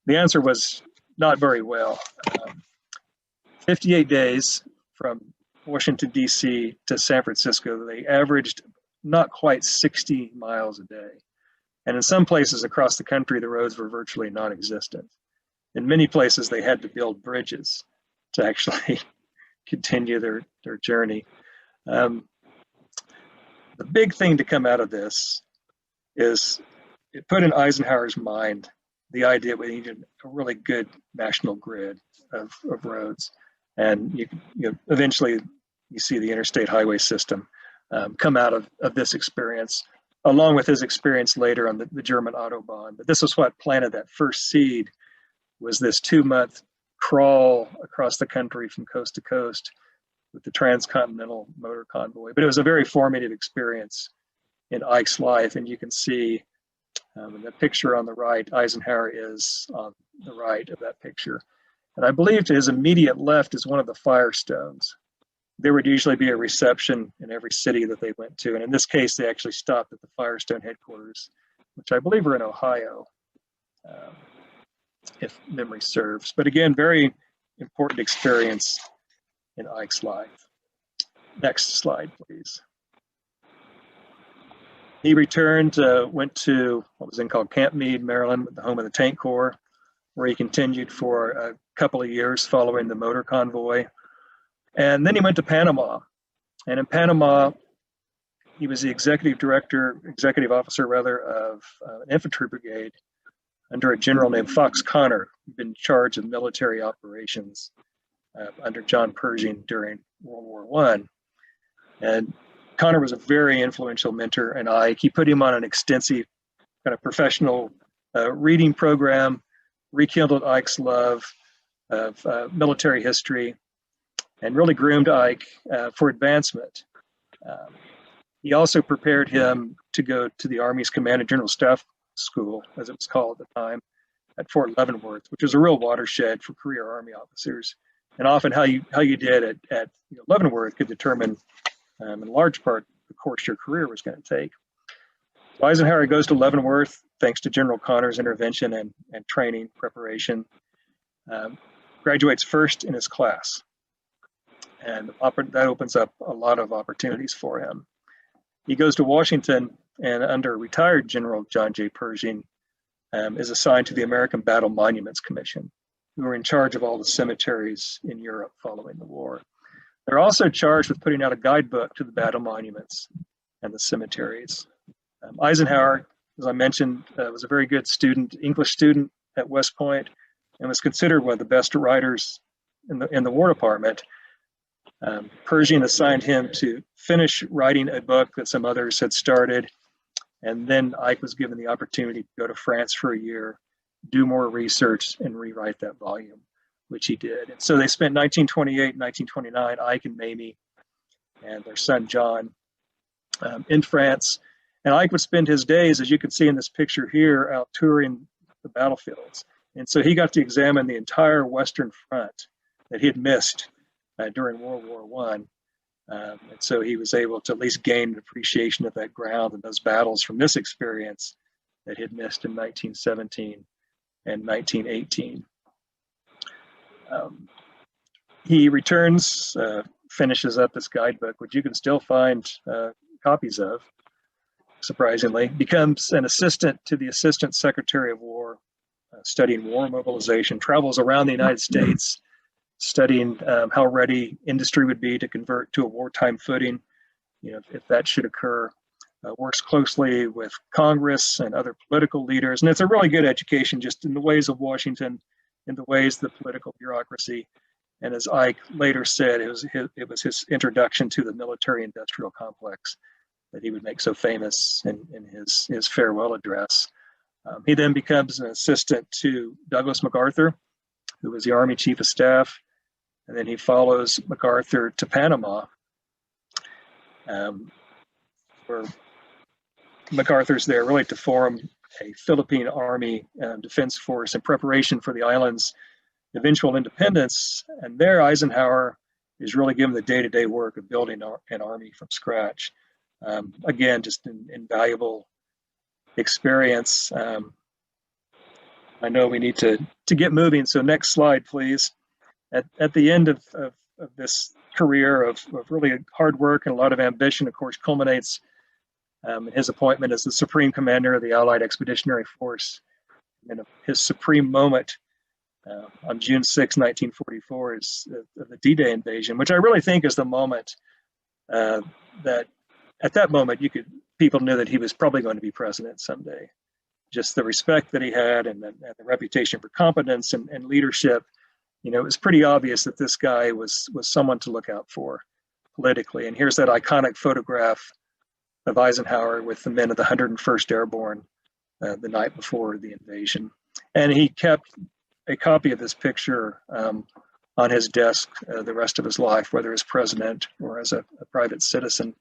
the answer was not very well. 58 days from Washington, D.C. to San Francisco, they averaged not quite 60 miles a day. And in some places across the country, the roads were virtually non-existent. In many places, they had to build bridges to actually continue their journey. The big thing to come out of this is it put in Eisenhower's mind the idea we needed a really good national grid of roads. And eventually you see the interstate highway system come out of this experience, along with his experience later on the German Autobahn. But this was what planted that first seed, was this 2-month crawl across the country from coast to coast with the Transcontinental Motor Convoy. But it was a very formative experience in Ike's life. And you can see in the picture on the right, Eisenhower is on the right of that picture. And I believe to his immediate left is one of the Firestones. There would usually be a reception in every city that they went to. And in this case, they actually stopped at the Firestone headquarters, which I believe are in Ohio, if memory serves. But again, very important experience in Ike's life. Next slide, please. He returned, went to what was then called Camp Meade, Maryland, the home of the Tank Corps, where he continued for a couple of years following the motor convoy. And then he went to Panama. And in Panama, he was the executive officer of an infantry brigade under a general named Fox Connor, who'd been in charge of military operations under John Pershing during World War I. And Connor was a very influential mentor in Ike. He put him on an extensive kind of professional reading program, rekindled Ike's love of military history, and really groomed Ike for advancement. He also prepared him to go to the Army's Command and General Staff School, as it was called at the time, at Fort Leavenworth, which was a real watershed for career Army officers. And often how you did at Leavenworth could determine, in large part, the course your career was going to take. So Eisenhower goes to Leavenworth thanks to General Connor's intervention and training preparation. Graduates first in his class. And that opens up a lot of opportunities for him. He goes to Washington, and under retired General John J. Pershing, is assigned to the American Battle Monuments Commission, who were in charge of all the cemeteries in Europe following the war. They're also charged with putting out a guidebook to the battle monuments and the cemeteries. Eisenhower, as I mentioned, was a very good student, English student at West Point, and was considered one of the best writers in the War Department. Pershing assigned him to finish writing a book that some others had started, and then Ike was given the opportunity to go to France for a year, do more research, and rewrite that volume, which he did. And so they spent 1928 and 1929, Ike and Mamie and their son John, in France. And Ike would spend his days, as you can see in this picture here, out touring the battlefields. And so he got to examine the entire Western Front that he had missed during World War I. And so he was able to at least gain an appreciation of that ground and those battles from this experience that he had missed in 1917 and 1918. He returns, finishes up this guidebook, which you can still find copies of, surprisingly, becomes an assistant to the Assistant Secretary of War, studying war mobilization, travels around the United States, studying how ready industry would be to convert to a wartime footing, if that should occur. works closely with Congress and other political leaders. And it's a really good education just in the ways of Washington, in the ways of the political bureaucracy. And as Ike later said, it was his introduction to the military-industrial complex that he would make so famous in his farewell address. He then becomes an assistant to Douglas MacArthur, who was the Army Chief of Staff, and then he follows MacArthur to Panama, where MacArthur's there really to form a Philippine Army defense force in preparation for the island's eventual independence. And there Eisenhower is really given the day-to-day work of building an army from scratch. Again, just an invaluable experience. I know we need to get moving, so next slide, please. At the end of this career of really hard work and a lot of ambition, of course, culminates in his appointment as the Supreme Commander of the Allied Expeditionary Force. And his supreme moment on June 6, 1944 is the D-Day invasion, which I really think is the moment that at that moment people knew that he was probably going to be president someday. Just the respect that he had and the reputation for competence and leadership, you know, it was pretty obvious that this guy was someone to look out for politically. And here's that iconic photograph of Eisenhower with the men of the 101st Airborne the night before the invasion. And he kept a copy of this picture on his desk the rest of his life, whether as president or as a private citizen.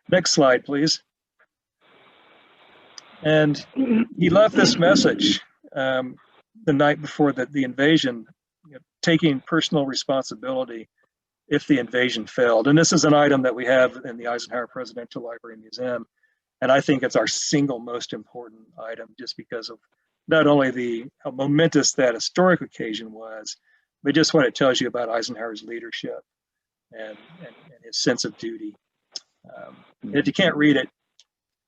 Next slide, please. And he left this message the night before the invasion, you know, taking personal responsibility if the invasion failed. And this is an item that we have in the Eisenhower Presidential Library and Museum. And I think it's our single most important item just because of not only how momentous that historic occasion was, but just what it tells you about Eisenhower's leadership and his sense of duty. If you can't read it,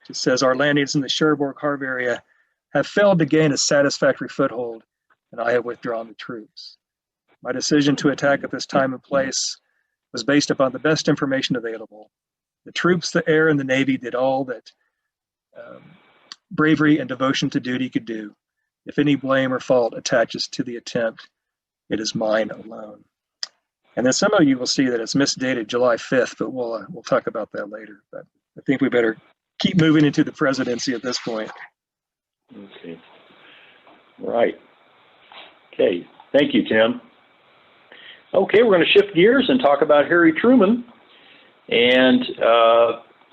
it says, "Our landings in the Cherbourg Harbor area have failed to gain a satisfactory foothold, and I have withdrawn the troops. My decision to attack at this time and place was based upon the best information available. The troops, the air, and the Navy did all that bravery and devotion to duty could do. If any blame or fault attaches to the attempt, it is mine alone." And then some of you will see that it's misdated July 5th, but we'll talk about that later. But I think we better keep moving into the presidency at this point. Okay. Right. Okay. Thank you, Tim. Okay, we're going to shift gears and talk about Harry Truman. And,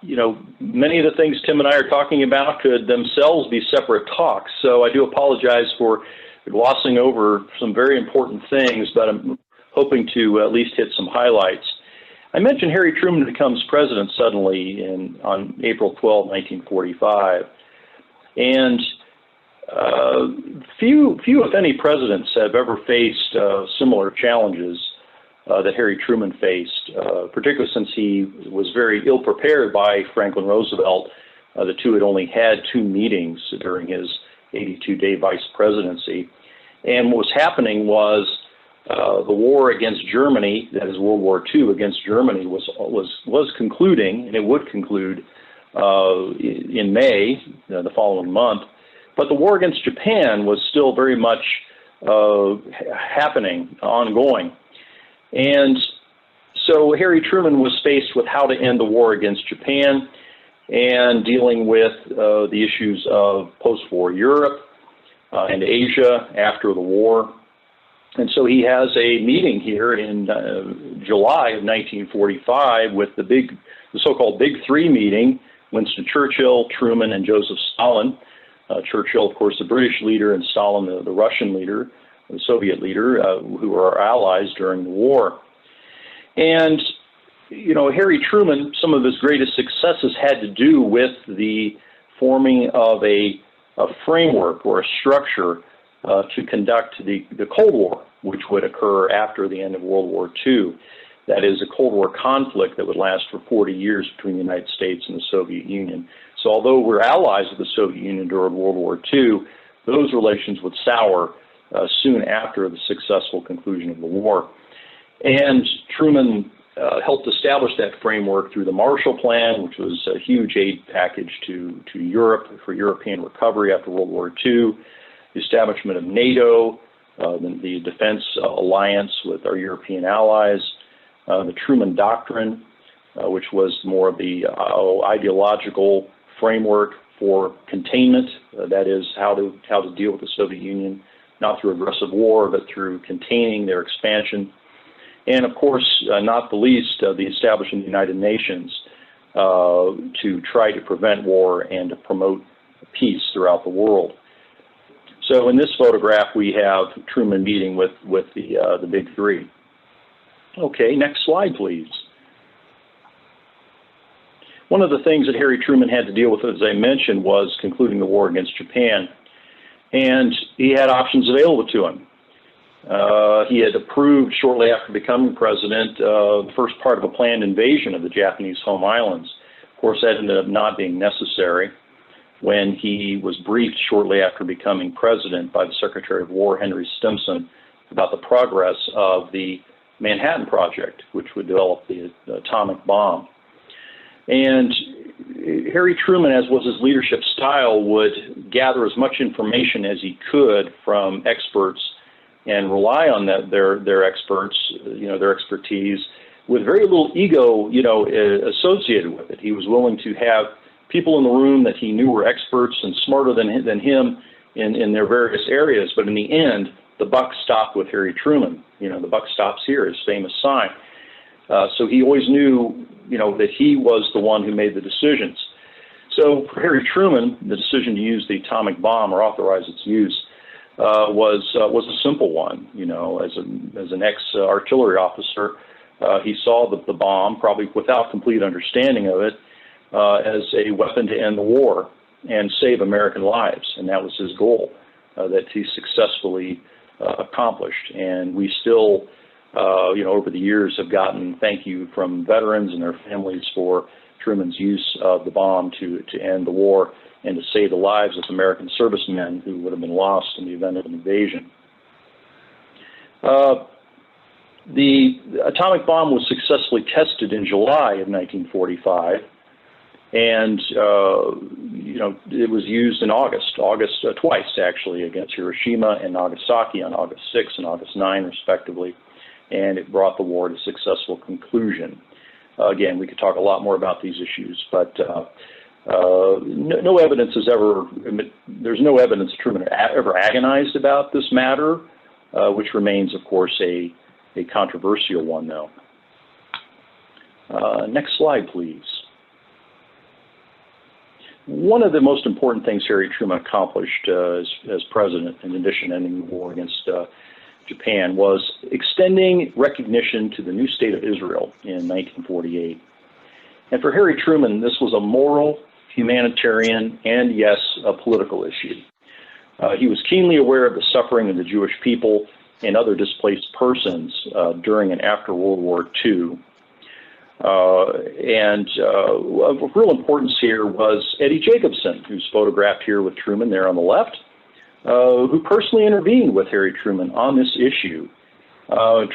you know, many of the things Tim and I are talking about could themselves be separate talks. So I do apologize for glossing over some very important things, but I'm hoping to at least hit some highlights. I mentioned Harry Truman becomes president suddenly on April 12, 1945. And few, if any, presidents have ever faced similar challenges that Harry Truman faced, particularly since he was very ill-prepared by Franklin Roosevelt. The two had only had 2 meetings during his 82-day vice presidency. And what was happening was the war against Germany, that is World War II against Germany, was concluding, and it would conclude in May, the following month. But the war against Japan was still very much happening, ongoing. And so Harry Truman was faced with how to end the war against Japan and dealing with the issues of post-war Europe and Asia after the war. And so he has a meeting here in July of 1945 with the so-called Big Three meeting: Winston Churchill, Truman, and Joseph Stalin. Churchill, of course, the British leader, and Stalin, the Russian leader, the Soviet leader, who were our allies during the war. And, you know, Harry Truman, some of his greatest successes had to do with the forming of a framework or a structure to conduct the Cold War, which would occur after the end of World War II. That is a Cold War conflict that would last for 40 years between the United States and the Soviet Union. So although we're allies of the Soviet Union during World War II, those relations would sour soon after the successful conclusion of the war. And Truman helped establish that framework through the Marshall Plan, which was a huge aid package to Europe for European recovery after World War II, the establishment of NATO, the defense alliance with our European allies, the Truman Doctrine, which was more of the ideological framework for containment, that is how to deal with the Soviet Union, not through aggressive war, but through containing their expansion. And of course, not the least, the establishing the United Nations to try to prevent war and to promote peace throughout the world. So in this photograph, we have Truman meeting with the big three. Okay, next slide, please. One of the things that Harry Truman had to deal with, as I mentioned, was concluding the war against Japan. And he had options available to him. He had approved, shortly after becoming president, the first part of a planned invasion of the Japanese home islands. Of course, that ended up not being necessary when he was briefed shortly after becoming president by the Secretary of War, Henry Stimson, about the progress of the Manhattan Project, which would develop the atomic bomb. And Harry Truman, as was his leadership style, would gather as much information as he could from experts and rely on their experts, their expertise, with very little ego, associated with it. He was willing to have people in the room that he knew were experts and smarter than him in their various areas. But in the end, the buck stopped with Harry Truman. The buck stops here, his famous sign. So he always knew, that he was the one who made the decisions. So for Harry Truman, the decision to use the atomic bomb or authorize its use was a simple one. As an ex-artillery officer, he saw the bomb, probably without complete understanding of it, as a weapon to end the war and save American lives, and that was his goal that he successfully accomplished. And we still, over the years, have gotten thank you from veterans and their families for Truman's use of the bomb to end the war and to save the lives of American servicemen who would have been lost in the event of an invasion. The atomic bomb was successfully tested in July of 1945, and it was used in August twice actually, against Hiroshima and Nagasaki on August 6 and August 9 respectively, and it brought the war to a successful conclusion. Again, we could talk a lot more about these issues, but no evidence there's no evidence Truman ever agonized about this matter, which remains, of course, a controversial one, though. Next slide, please. One of the most important things Harry Truman accomplished as president, in addition to ending the war against Japan, was extending recognition to the new state of Israel in 1948. And for Harry Truman, this was a moral, humanitarian, and yes, a political issue. He was keenly aware of the suffering of the Jewish people and other displaced persons during and after World War II. Of real importance here was Eddie Jacobson, who's photographed here with Truman there on the left, who personally intervened with Harry Truman on this issue.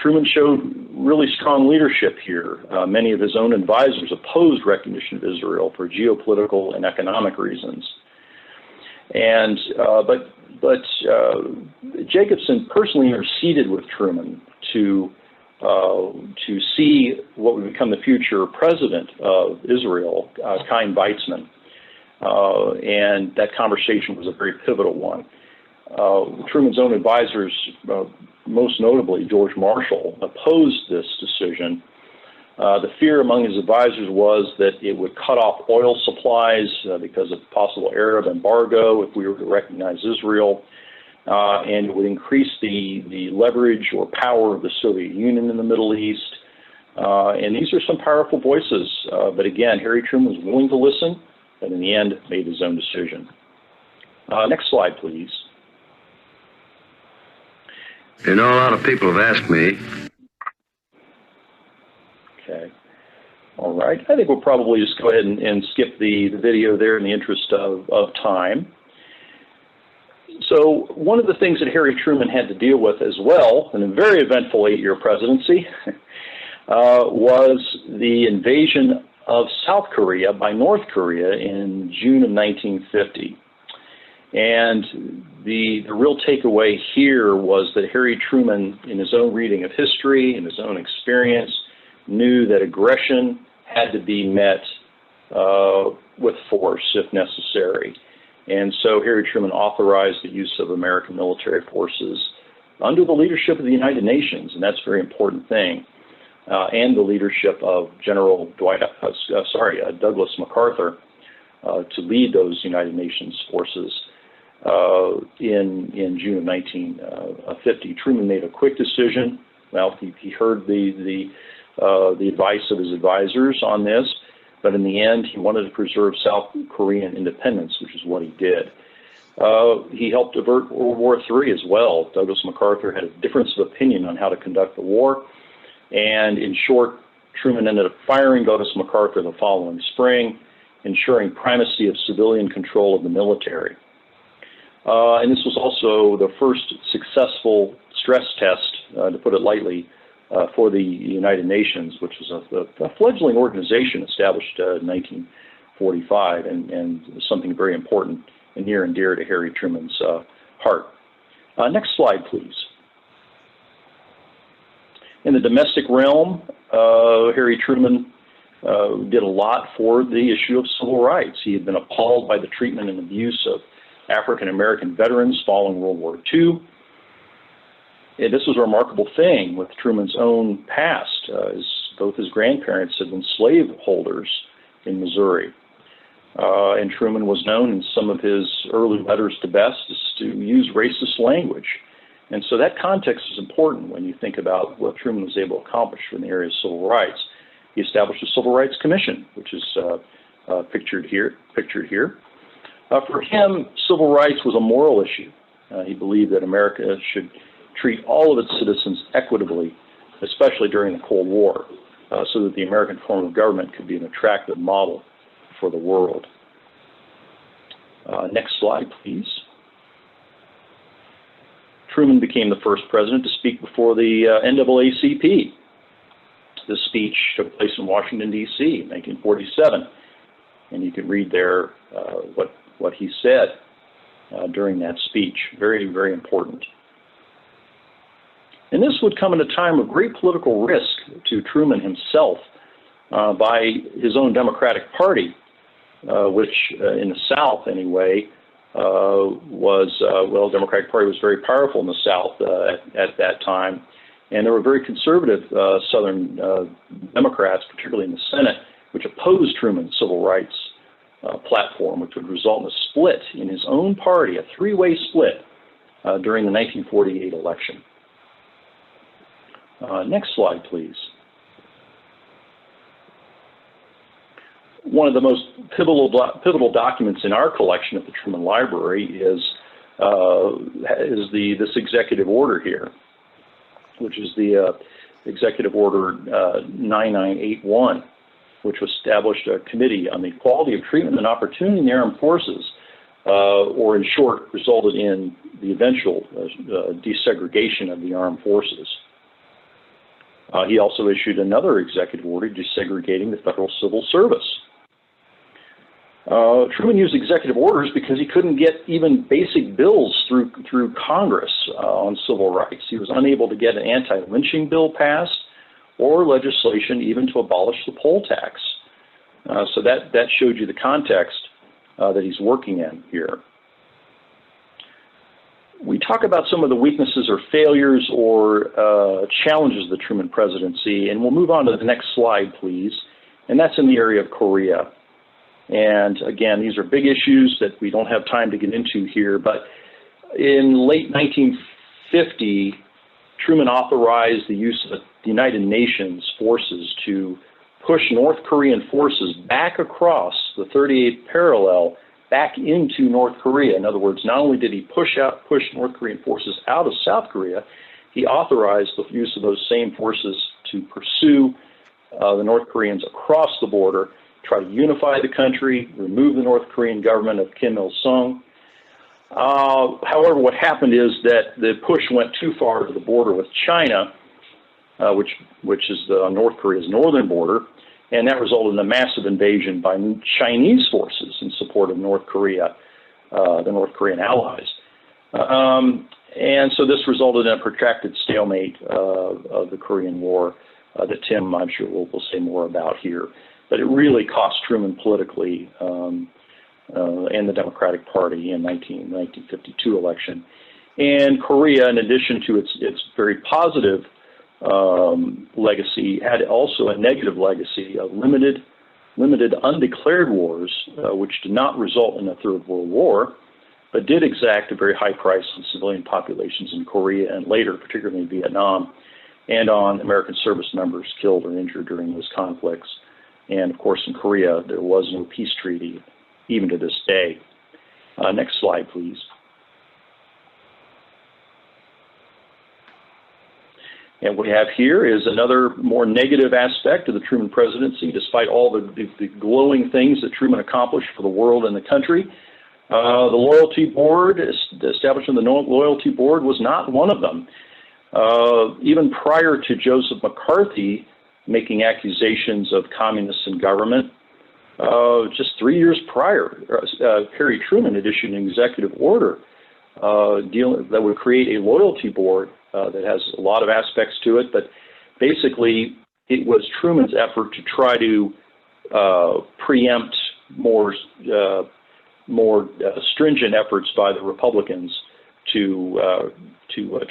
Truman showed really strong leadership here. Many of his own advisors opposed recognition of Israel for geopolitical and economic reasons. And but Jacobson personally interceded with Truman to see what would become the future president of Israel, Chaim Weizmann. And that conversation was a very pivotal one. Truman's own advisors, most notably George Marshall, opposed this decision. The fear among his advisors was that it would cut off oil supplies because of possible Arab embargo if we were to recognize Israel, and it would increase the leverage or power of the Soviet Union in the Middle East. And these are some powerful voices, but again, Harry Truman was willing to listen, and in the end made his own decision. Next slide, please. A lot of people have asked me. Okay. All right. I think we'll probably just go ahead and skip the video there in the interest of time. So one of the things that Harry Truman had to deal with as well, in a very eventful 8-year presidency, was the invasion of South Korea by North Korea in June of 1950. And the real takeaway here was that Harry Truman, in his own reading of history, in his own experience, knew that aggression had to be met with force if necessary. And so Harry Truman authorized the use of American military forces under the leadership of the United Nations, and that's a very important thing, and the leadership of General Douglas MacArthur to lead those United Nations forces in June of 1950. Truman made a quick decision. Well, he heard the advice of his advisors on this, but in the end, he wanted to preserve South Korean independence, which is what he did. He helped avert World War III as well. Douglas MacArthur had a difference of opinion on how to conduct the war, and in short, Truman ended up firing Douglas MacArthur the following spring, ensuring primacy of civilian control of the military. And this was also the first successful stress test, to put it lightly, for the United Nations, which was a fledgling organization established in 1945, and something very important and near and dear to Harry Truman's heart. Next slide, please. In the domestic realm, Harry Truman did a lot for the issue of civil rights. He had been appalled by the treatment and abuse of African American veterans following World War II. And this was a remarkable thing with Truman's own past. Both his grandparents had been slaveholders in Missouri. And Truman was known in some of his early letters to Bess to use racist language. And so that context is important when you think about what Truman was able to accomplish in the area of civil rights. He established a Civil Rights Commission, which is pictured here. For him, civil rights was a moral issue. He believed that America should treat all of its citizens equitably, especially during the Cold War, so that the American form of government could be an attractive model for the world. Next slide, please. Truman became the first president to speak before the NAACP. This speech took place in Washington, D.C. in 1947, and you can read there what he said during that speech. Very, very important. And this would come at a time of great political risk to Truman himself by his own Democratic Party, which in the South anyway, the Democratic Party was very powerful in the South at that time. And there were very conservative Southern Democrats, particularly in the Senate, which opposed Truman's civil rights platform, which would result in a split in his own party, a three-way split during the 1948 election. Next slide, please. One of the most pivotal documents in our collection at the Truman Library is this executive order here, which is the Executive Order 9981, which established a committee on the equality of treatment and opportunity in the armed forces, or in short, resulted in the eventual desegregation of the armed forces. He also issued another executive order desegregating the Federal Civil Service. Truman used executive orders because he couldn't get even basic bills through Congress on civil rights. He was unable to get an anti-lynching bill passed or legislation even to abolish the poll tax. So that showed you the context that he's working in here. We talk about some of the weaknesses or failures or challenges of the Truman presidency, and we'll move on to the next slide, please. And that's in the area of Korea. And again, these are big issues that we don't have time to get into here, but in late 1950, Truman authorized the use of the United Nations forces to push North Korean forces back across the 38th parallel back into North Korea. In other words, not only did he push North Korean forces out of South Korea, he authorized the use of those same forces to pursue the North Koreans across the border, try to unify the country, remove the North Korean government of Kim Il-sung. However, what happened is that the push went too far to the border with China, which is North Korea's northern border, and that resulted in a massive invasion by Chinese forces in support of North Korea, the North Korean allies. And so this resulted in a protracted stalemate of the Korean War that Tim, I'm sure, will say more about here. But it really cost Truman politically and the Democratic Party in 1952 election. And Korea, in addition to its very positive legacy, had also a negative legacy of limited undeclared wars, which did not result in a Third World War, but did exact a very high price on civilian populations in Korea and later, particularly in Vietnam, and on American service members killed or injured during those conflicts. And of course, in Korea, there was no peace treaty, even to this day. Next slide, please. And what we have here is another more negative aspect of the Truman presidency, despite all the glowing things that Truman accomplished for the world and the country. The loyalty board, the establishment of the loyalty board was not one of them. Even prior to Joseph McCarthy making accusations of communists in government, just 3 years prior, Harry Truman had issued an executive order that would create a loyalty board that has a lot of aspects to it, but basically it was Truman's effort to try to preempt more stringent efforts by the Republicans to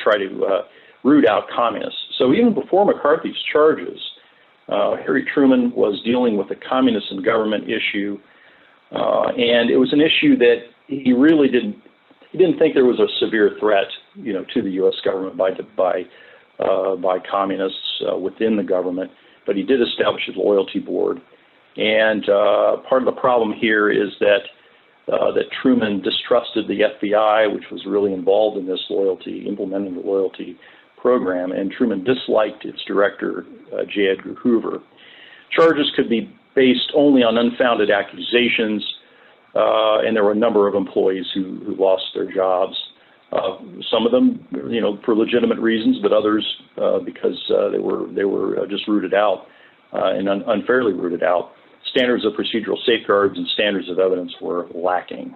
try to root out communists. So even before McCarthy's charges, Harry Truman was dealing with the communists in government issue, and it was an issue that he really didn't think there was a severe threat, to the U.S. government by communists within the government. But he did establish a loyalty board, and part of the problem here is that Truman distrusted the FBI, which was really involved in this implementing the loyalty program, and Truman disliked its director, J. Edgar Hoover. Charges could be based only on unfounded accusations, and there were a number of employees who lost their jobs. Some of them, for legitimate reasons, but others because they were just rooted out and unfairly rooted out. Standards of procedural safeguards and standards of evidence were lacking.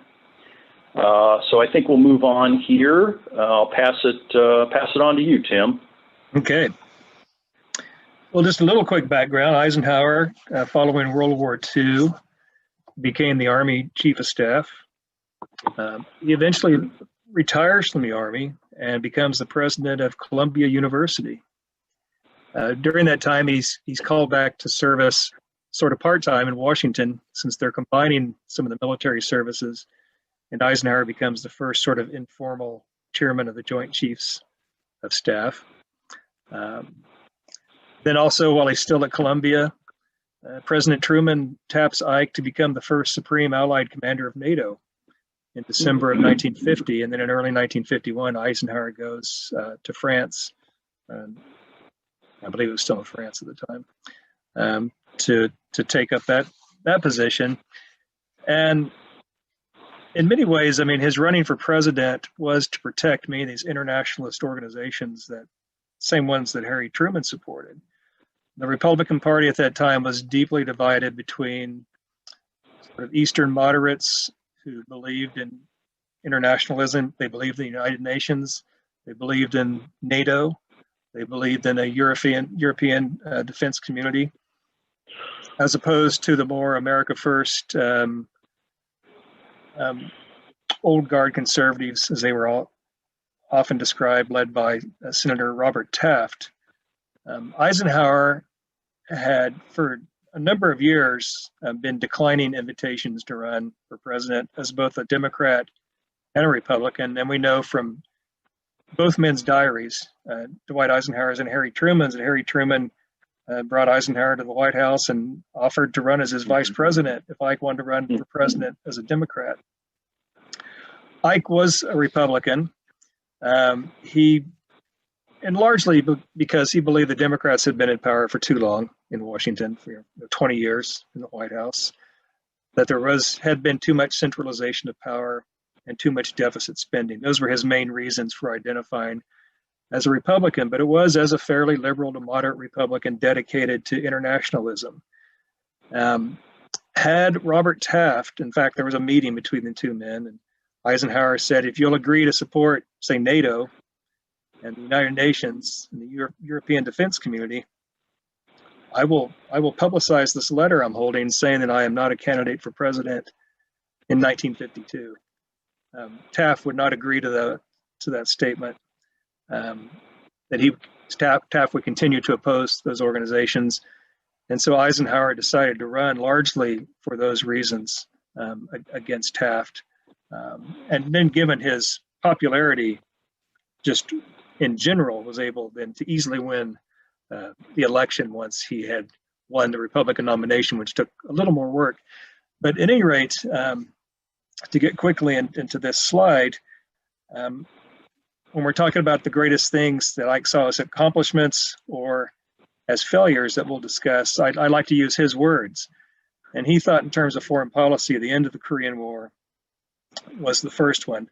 So I think we'll move on here. I'll pass it on to you, Tim. Okay. Well, just a little quick background. Eisenhower, following World War II, became the Army Chief of Staff. He eventually retires from the Army and becomes the president of Columbia University. During that time, he's called back to service sort of part-time in Washington, since they're combining some of the military services, and Eisenhower becomes the first sort of informal chairman of the Joint Chiefs of Staff. Then also, while he's still at Columbia, President Truman taps Ike to become the first Supreme Allied Commander of NATO in December of 1950, and then in early 1951, Eisenhower goes to France. I believe it was still in France at the time, to take up that position. And in many ways, I mean, his running for president was to protect many of these internationalist organizations, that same ones that Harry Truman supported. The Republican Party at that time was deeply divided between sort of Eastern moderates who believed in internationalism. They believed in the United Nations. They believed in NATO. They believed in a European defense community, as opposed to the more America First old guard conservatives, as they were all often described, led by Senator Robert Taft. Eisenhower had, for a number of years, been declining invitations to run for president as both a Democrat and a Republican. And we know from both men's diaries, Dwight Eisenhower's and Harry Truman's, that Harry Truman brought Eisenhower to the White House and offered to run as his vice president if Ike wanted to run for president as a Democrat. Ike was a Republican. And largely because he believed the Democrats had been in power for too long in Washington, for 20 years in the White House, that there had been too much centralization of power and too much deficit spending. Those were his main reasons for identifying as a Republican, but it was as a fairly liberal to moderate Republican dedicated to internationalism. Had Robert Taft, in fact, there was a meeting between the two men, and Eisenhower said, if you'll agree to support, say, NATO and the United Nations and the European defense community, I will publicize this letter I'm holding saying that I am not a candidate for president in 1952. Taft would not agree to that statement. Taft would continue to oppose those organizations. And so Eisenhower decided to run largely for those reasons against Taft. And then given his popularity just in general, was able then to easily win the election once he had won the Republican nomination, which took a little more work. But at any rate, to get quickly into this slide, when we're talking about the greatest things that Ike saw as accomplishments or as failures that we'll discuss, I like to use his words. And he thought in terms of foreign policy, the end of the Korean War was the first one.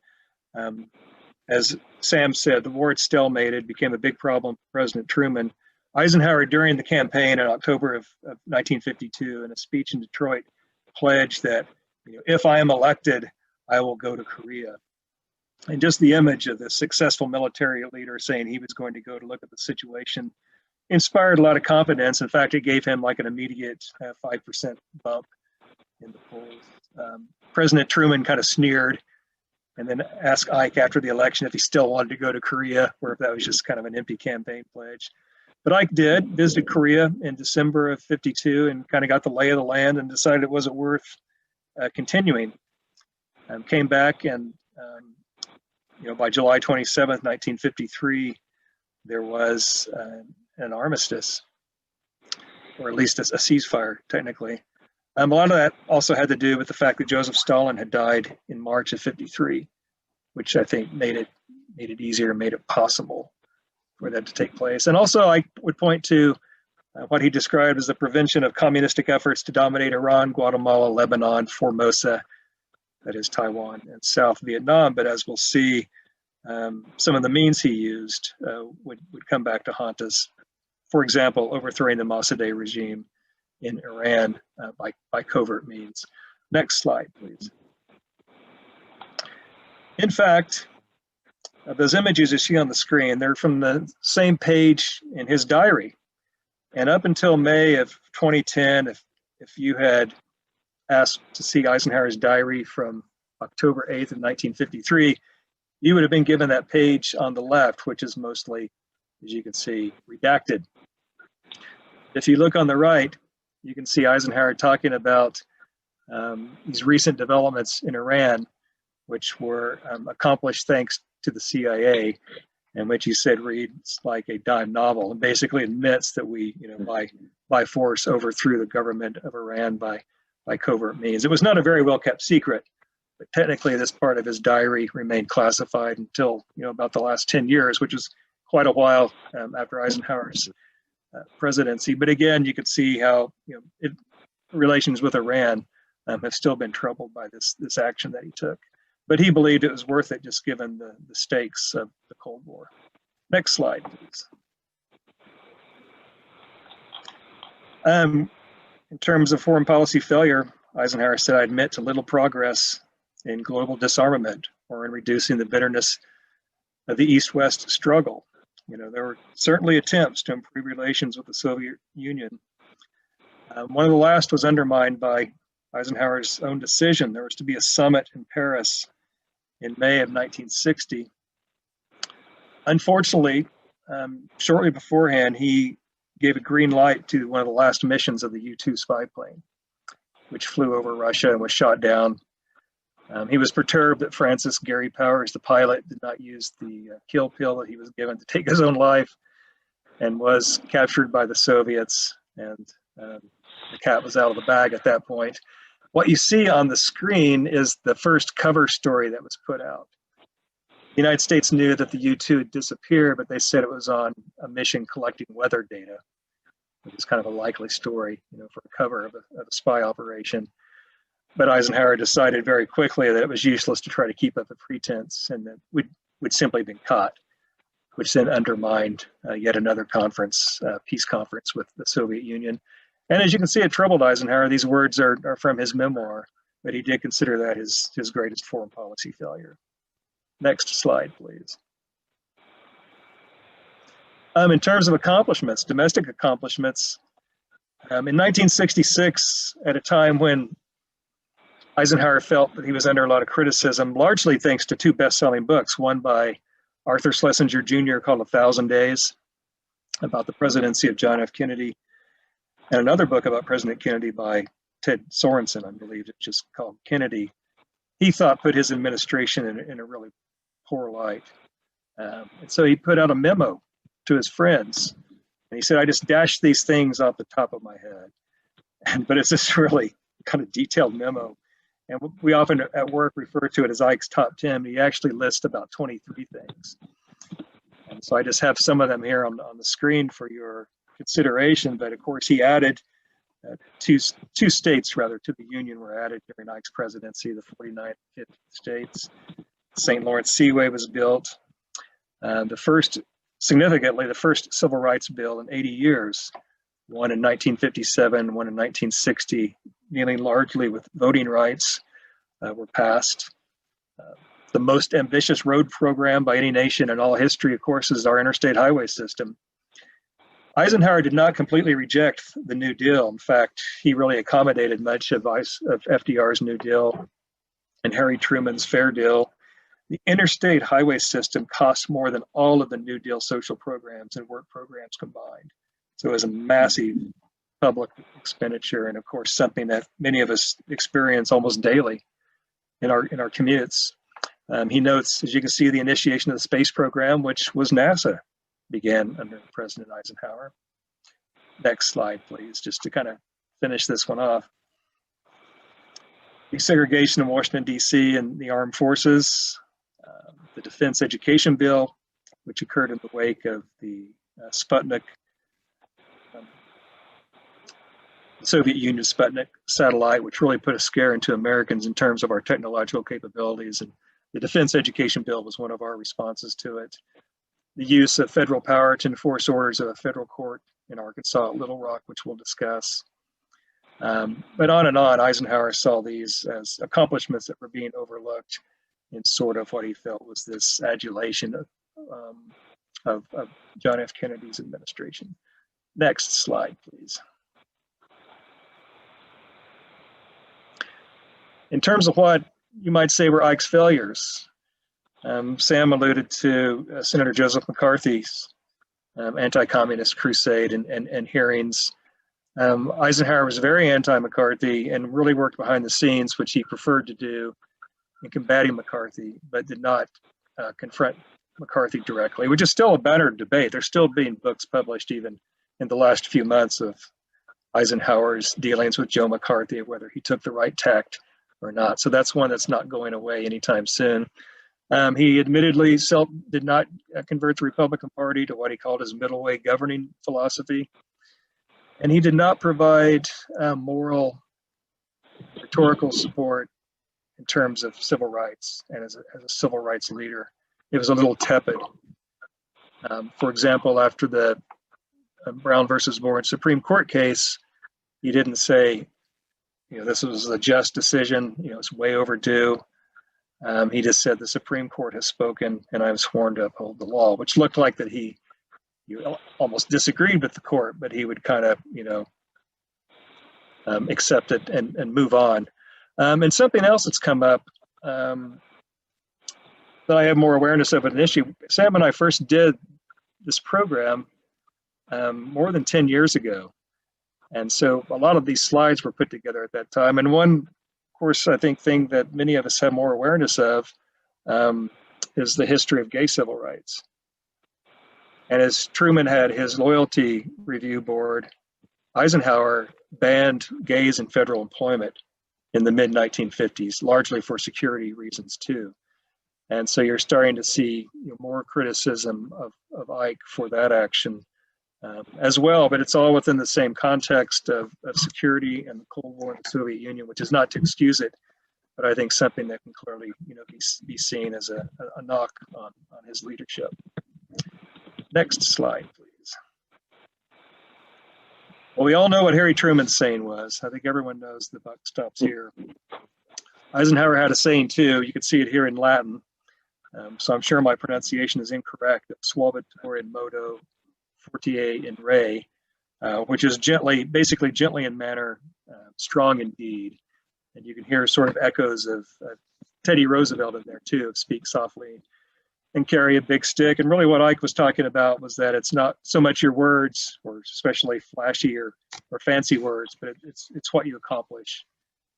As Sam said, the war had stalemated, became a big problem for President Truman. Eisenhower, during the campaign in October of 1952, in a speech in Detroit, pledged that, if I am elected, I will go to Korea. And just the image of the successful military leader saying he was going to go to look at the situation inspired a lot of confidence. In fact, it gave him like an immediate 5% bump in the polls. President Truman kind of sneered and then asked Ike after the election if he still wanted to go to Korea, or if that was just kind of an empty campaign pledge. But Ike did, visited Korea in December of '52 and kind of got the lay of the land and decided it wasn't worth continuing. Came back and, by July 27th, 1953, there was an armistice, or at least a ceasefire, technically. A lot of that also had to do with the fact that Joseph Stalin had died in March of '53, which I think made it easier, made it possible for that to take place. And also I would point to what he described as the prevention of communistic efforts to dominate Iran, Guatemala, Lebanon, Formosa, that is Taiwan, and South Vietnam. But as we'll see, some of the means he used would come back to haunt us. For example, overthrowing the Mossadegh regime in Iran by covert means. Next slide, please. In fact, those images you see on the screen, they're from the same page in his diary. And up until May of 2010, if you had asked to see Eisenhower's diary from October 8th of 1953, you would have been given that page on the left, which is mostly, as you can see, redacted. If you look on the right, you can see Eisenhower talking about these recent developments in Iran, which were accomplished thanks to the CIA, and which he said reads like a dime novel, and basically admits that we, by force overthrew the government of Iran by covert means. It was not a very well kept secret, but technically this part of his diary remained classified until about the last 10 years, which is quite a while after Eisenhower's presidency. But again, you could see how relations with Iran have still been troubled by this action that he took. But he believed it was worth it, just given the stakes of the Cold War. Next slide, please. In terms of foreign policy failure, Eisenhower said, I admit to little progress in global disarmament or in reducing the bitterness of the East-West struggle. There were certainly attempts to improve relations with the Soviet Union. One of the last was undermined by Eisenhower's own decision. There was to be a summit in Paris in May of 1960. Unfortunately, shortly beforehand, he gave a green light to one of the last missions of the U-2 spy plane, which flew over Russia and was shot down. He was perturbed that Francis Gary Powers, the pilot, did not use the kill pill that he was given to take his own life, and was captured by the Soviets, and the cat was out of the bag at that point. What you see on the screen is the first cover story that was put out. The United States knew that the U-2 had disappeared, but they said it was on a mission collecting weather data. It was kind of a likely story, for a cover of a spy operation. But Eisenhower decided very quickly that it was useless to try to keep up a pretense, and that we'd simply been caught. which then undermined yet another conference, peace conference with the Soviet Union. And as you can see, it troubled Eisenhower. These words are from his memoir, but he did consider that his greatest foreign policy failure. Next slide, please. In terms of accomplishments, domestic accomplishments, in 1966, at a time when Eisenhower felt that he was under a lot of criticism, largely thanks to two best-selling books, one by Arthur Schlesinger Jr. called 1,000 Days, about the presidency of John F. Kennedy, and another book about President Kennedy by Ted Sorensen, I believe, it's just called Kennedy. He thought put his administration in a really poor light. And so he put out a memo to his friends, and he said, I just dashed these things off the top of my head. But it's this really kind of detailed memo. And we often at work refer to it as Ike's top 10. He actually lists about 23 things. And so I just have some of them here on the screen for your consideration. But of course, he added two states rather to the Union were added during Ike's presidency, the 49th and 50th states. St. Lawrence Seaway was built. Significantly, the first civil rights bill in 80 years, one in 1957, one in 1960, dealing largely with voting rights, were passed. The most ambitious road program by any nation in all history, of course, is our interstate highway system. Eisenhower did not completely reject the New Deal. In fact, he really accommodated much of FDR's New Deal and Harry Truman's Fair Deal. The interstate highway system cost more than all of the New Deal social programs and work programs combined. So it was a massive public expenditure, and of course, something that many of us experience almost daily in our commutes. He notes, as you can see, the initiation of the space program, which was NASA, began under President Eisenhower. Next slide, please, just to kind of finish this one off. Desegregation in Washington, D.C. and the armed forces, the Defense Education Bill, which occurred in the wake of the Sputnik, Soviet Union Sputnik satellite, which really put a scare into Americans in terms of our technological capabilities. And the Defense Education Bill was one of our responses to it. The use of federal power to enforce orders of a federal court in Arkansas at Little Rock, which we'll discuss. But on and on, Eisenhower saw these as accomplishments that were being overlooked in sort of what he felt was this adulation of John F. Kennedy's administration. Next slide, please. In terms of what you might say were Ike's failures, Sam alluded to Senator Joseph McCarthy's anti-communist crusade and hearings. Eisenhower was very anti-McCarthy and really worked behind the scenes, which he preferred to do in combating McCarthy, but did not confront McCarthy directly, which is still a better debate. There's still being books published even in the last few months of Eisenhower's dealings with Joe McCarthy, of whether he took the right tact or not. So that's one that's not going away anytime soon. He admittedly did not convert the Republican Party to what he called his middle way governing philosophy. And he did not provide moral, rhetorical support in terms of civil rights and as a civil rights leader. It was a little tepid. For example, after the Brown versus Board Supreme Court case, he didn't say, this was a just decision, it's way overdue. He just said the Supreme Court has spoken and I'm sworn to uphold the law, which looked like that he almost disagreed with the court, but he would kind of, accept it and move on. And something else that's come up that I have more awareness of an issue. Sam and I first did this program more than 10 years ago. And so a lot of these slides were put together at that time. And one, of course, I think thing that many of us have more awareness of is the history of gay civil rights. And as Truman had his loyalty review board, Eisenhower banned gays in federal employment in the mid-1950s, largely for security reasons too. And so you're starting to see more criticism of Ike for that action as well, but it's all within the same context of security and the Cold War and the Soviet Union, which is not to excuse it, but I think something that can clearly be seen as a knock on his leadership. Next slide, please. Well, we all know what Harry Truman's saying was. I think everyone knows the buck stops here. Eisenhower had a saying too. You can see it here in Latin. So I'm sure my pronunciation is incorrect. Suavitur in modo, fortier in re, which is gently, basically gently in manner, strong indeed. And you can hear sort of echoes of Teddy Roosevelt in there too, speak softly and carry a big stick. And really what Ike was talking about was that it's not so much your words, or especially flashy or fancy words, but it's what you accomplish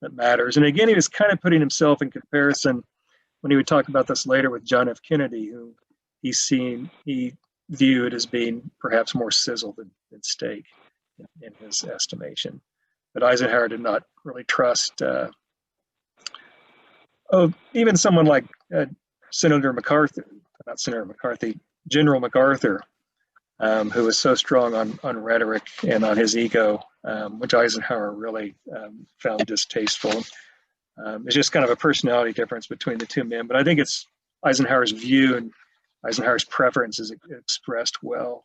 that matters. And again, he was kind of putting himself in comparison when he would talk about this later with John F. Kennedy, who he viewed as being perhaps more sizzle than steak in his estimation. But Eisenhower did not really trust even someone like Senator MacArthur, not Senator McCarthy, General MacArthur, who was so strong on rhetoric and on his ego, which Eisenhower really found distasteful. It's just kind of a personality difference between the two men. But I think it's Eisenhower's view and Eisenhower's preference is expressed well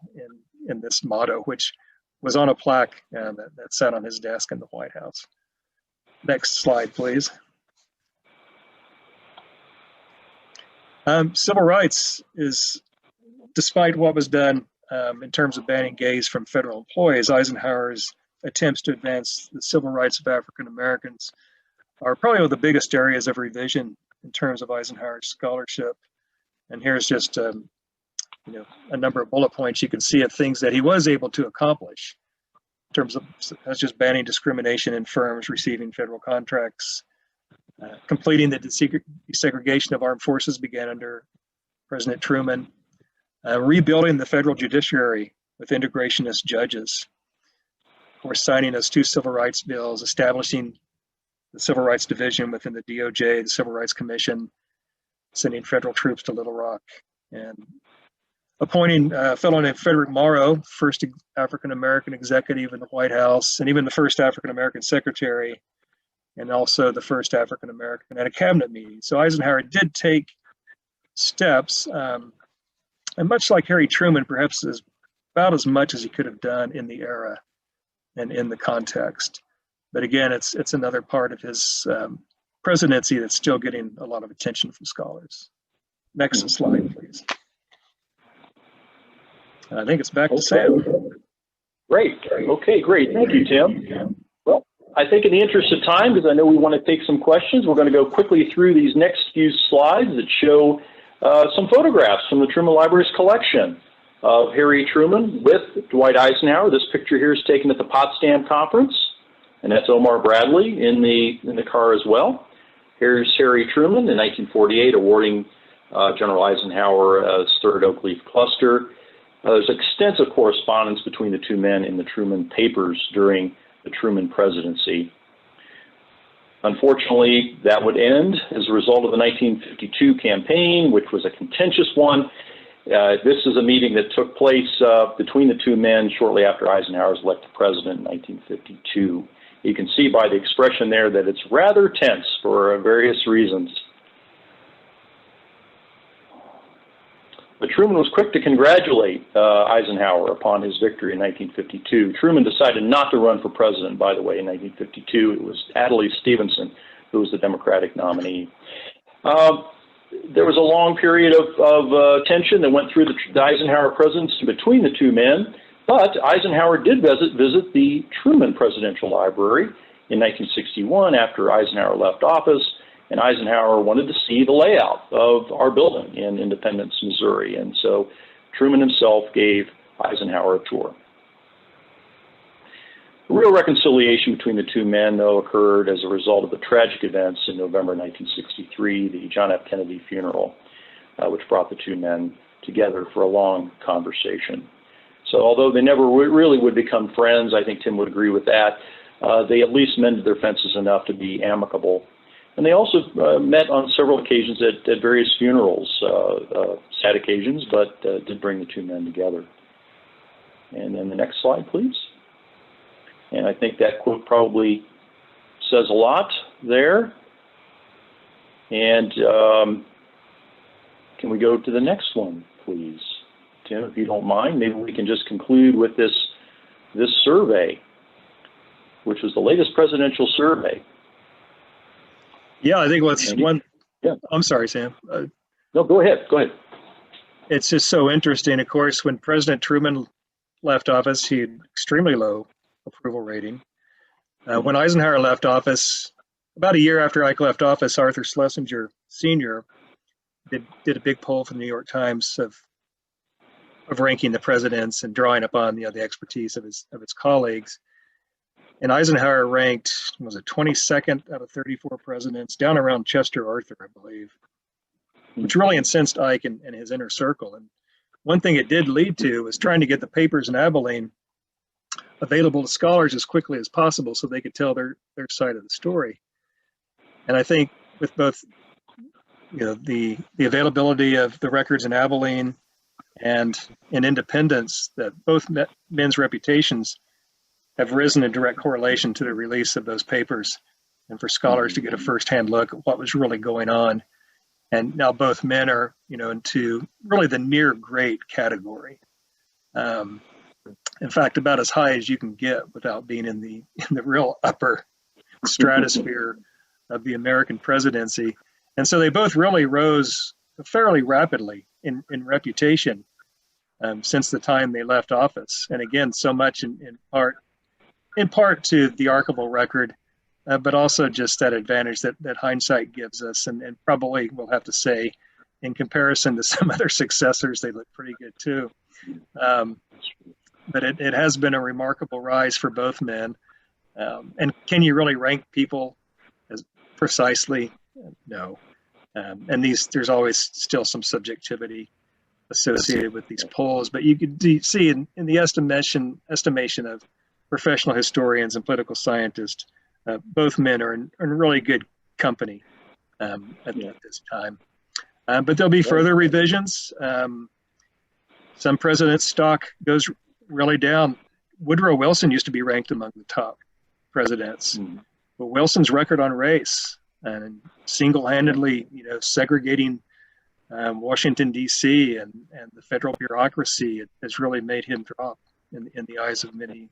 in this motto, which was on a plaque that sat on his desk in the White House. Next slide, please. Civil rights is, despite what was done in terms of banning gays from federal employees, Eisenhower's attempts to advance the civil rights of African Americans are probably one of the biggest areas of revision in terms of Eisenhower's scholarship. And here's just a number of bullet points you can see of things that he was able to accomplish in terms of, that's just banning discrimination in firms receiving federal contracts. Completing the desegregation of armed forces began under President Truman. Rebuilding the federal judiciary with integrationist judges. Of course, signing those 2 civil rights bills, establishing the Civil Rights Division within the DOJ, the Civil Rights Commission, sending federal troops to Little Rock, and appointing a fellow named Frederick Morrow, first African-American executive in the White House, and even the first African-American secretary, and also the first African-American at a cabinet meeting. So Eisenhower did take steps, and much like Harry Truman, perhaps is about as much as he could have done in the era and in the context. But again, it's another part of his presidency that's still getting a lot of attention from scholars. Next slide, please. I think it's back to Sam. Great. Okay, great. Thank you, Tim. Well, I think in the interest of time, because I know we want to take some questions, we're going to go quickly through these next few slides that show some photographs from the Truman Library's collection of Harry Truman with Dwight Eisenhower. This picture here is taken at the Potsdam Conference, and that's Omar Bradley in the car as well. Here's Harry Truman in 1948 awarding General Eisenhower a third oak leaf cluster. There's extensive correspondence between the two men in the Truman papers during the Truman presidency. Unfortunately, that would end as a result of the 1952 campaign, which was a contentious one. This is a meeting that took place between the two men shortly after Eisenhower was elected president in 1952. You can see by the expression there that it's rather tense for various reasons. But Truman was quick to congratulate Eisenhower upon his victory in 1952. Truman decided not to run for president, by the way, in 1952. It was Adlai Stevenson who was the Democratic nominee. There was a long period of tension that went through the Eisenhower presidency between the two men, but Eisenhower did visit the Truman Presidential Library in 1961 after Eisenhower left office. And Eisenhower wanted to see the layout of our building in Independence, Missouri. And so Truman himself gave Eisenhower a tour. The real reconciliation between the two men, though, occurred as a result of the tragic events in November 1963, the John F. Kennedy funeral, which brought the two men together for a long conversation. So although they never really would become friends, I think Tim would agree with that, they at least mended their fences enough to be amicable. And they also met on several occasions at various funerals, sad occasions, but did bring the two men together. And then the next slide, please. And I think that quote probably says a lot there. And can we go to the next one, please, Tim, if you don't mind, maybe we can just conclude with this survey, which was the latest presidential survey. Yeah, I think what's one. Yeah. I'm sorry, Sam. No, go ahead. Go ahead. It's just so interesting. Of course, when President Truman left office, he had extremely low approval rating. When Eisenhower left office, about a year after Ike left office, Arthur Schlesinger Sr. did a big poll for the New York Times of ranking the presidents and drawing upon the expertise of his colleagues. And Eisenhower ranked, was it 22nd out of 34 presidents, down around Chester Arthur, I believe, which really incensed Ike and his inner circle. And one thing it did lead to was trying to get the papers in Abilene available to scholars as quickly as possible so they could tell their side of the story. And I think with both the availability of the records in Abilene and in independence, that both men's reputations have risen in direct correlation to the release of those papers and for scholars to get a firsthand look at what was really going on. And now both men are, into really the near great category. In fact, about as high as you can get without being in the real upper stratosphere of the American presidency. And so they both really rose fairly rapidly in reputation since the time they left office. And again, so much in part to the archival record, but also just that advantage that hindsight gives us. And probably we'll have to say, in comparison to some other successors, they look pretty good too. But it has been a remarkable rise for both men. And can you really rank people as precisely? No. And there's always still some subjectivity associated with these polls, but you could see in the estimation of professional historians and political scientists, both men are in really good company at this time. But there'll be further revisions. Some presidents' stock goes really down. Woodrow Wilson used to be ranked among the top presidents, but Wilson's record on race and single-handedly, segregating Washington, D.C. and the federal bureaucracy has really made him drop in the eyes of many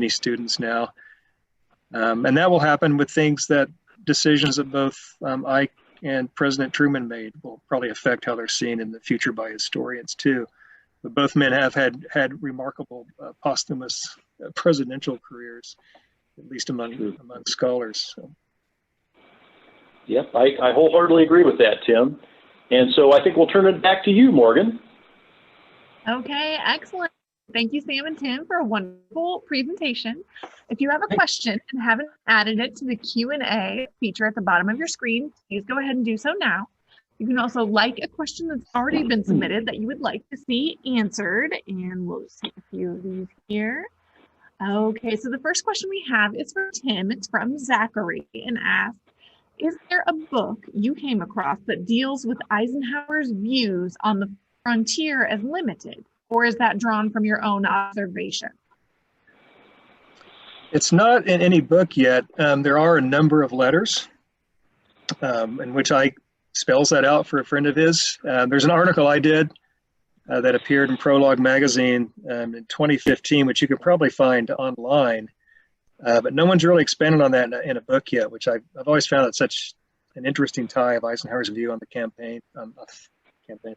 students now. And that will happen with decisions that both Ike and President Truman made will probably affect how they're seen in the future by historians too. But both men have had remarkable posthumous presidential careers, at least among scholars. So. Yep, I wholeheartedly agree with that, Tim. And so I think we'll turn it back to you, Morgan. Okay, excellent. Thank you, Sam and Tim, for a wonderful presentation. If you have a question and haven't added it to the Q&A feature at the bottom of your screen, please go ahead and do so now. You can also like a question that's already been submitted that you would like to see answered, and we'll just take a few of these here. Okay, so the first question we have is for Tim. It's from Zachary and asks, is there a book you came across that deals with Eisenhower's views on the frontier as limited, or is that drawn from your own observation? It's not in any book yet. There are a number of letters in which Ike spells that out for a friend of his. There's an article I did that appeared in Prologue magazine in 2015, which you could probably find online. But no one's really expanded on that in a book yet, which I've always found it such an interesting tie of Eisenhower's view on the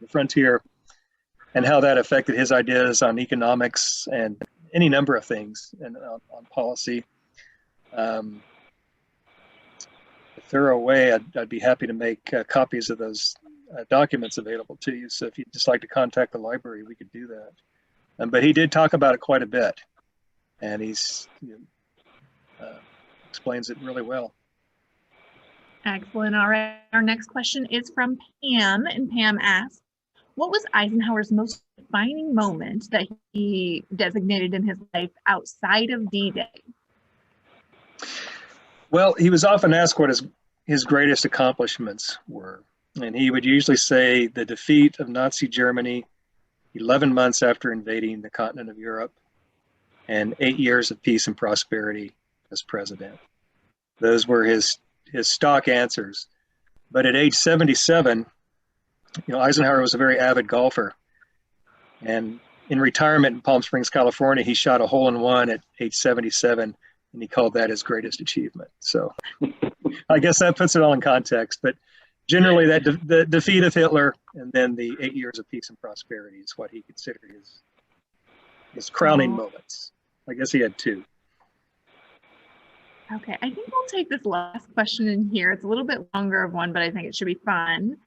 frontier, and how that affected his ideas on economics and any number of things and on policy. If there are a way, I'd be happy to make copies of those documents available to you. So if you'd just like to contact the library, we could do that. But he did talk about it quite a bit, and he's explains it really well. Excellent. All right. Our next question is from Pam, and Pam asks, what was Eisenhower's most defining moment that he designated in his life outside of D-Day? Well, he was often asked what his greatest accomplishments were. And he would usually say the defeat of Nazi Germany 11 months after invading the continent of Europe and 8 years of peace and prosperity as president. Those were his stock answers. But at age 77, Eisenhower was a very avid golfer. And in retirement in Palm Springs, California, he shot a hole-in-one at age 77, and he called that his greatest achievement. So I guess that puts it all in context. But generally, that the defeat of Hitler and then the 8 years of peace and prosperity is what he considered his crowning moments. I guess he had two. Okay, I think we'll take this last question in here. It's a little bit longer of one, but I think it should be fun.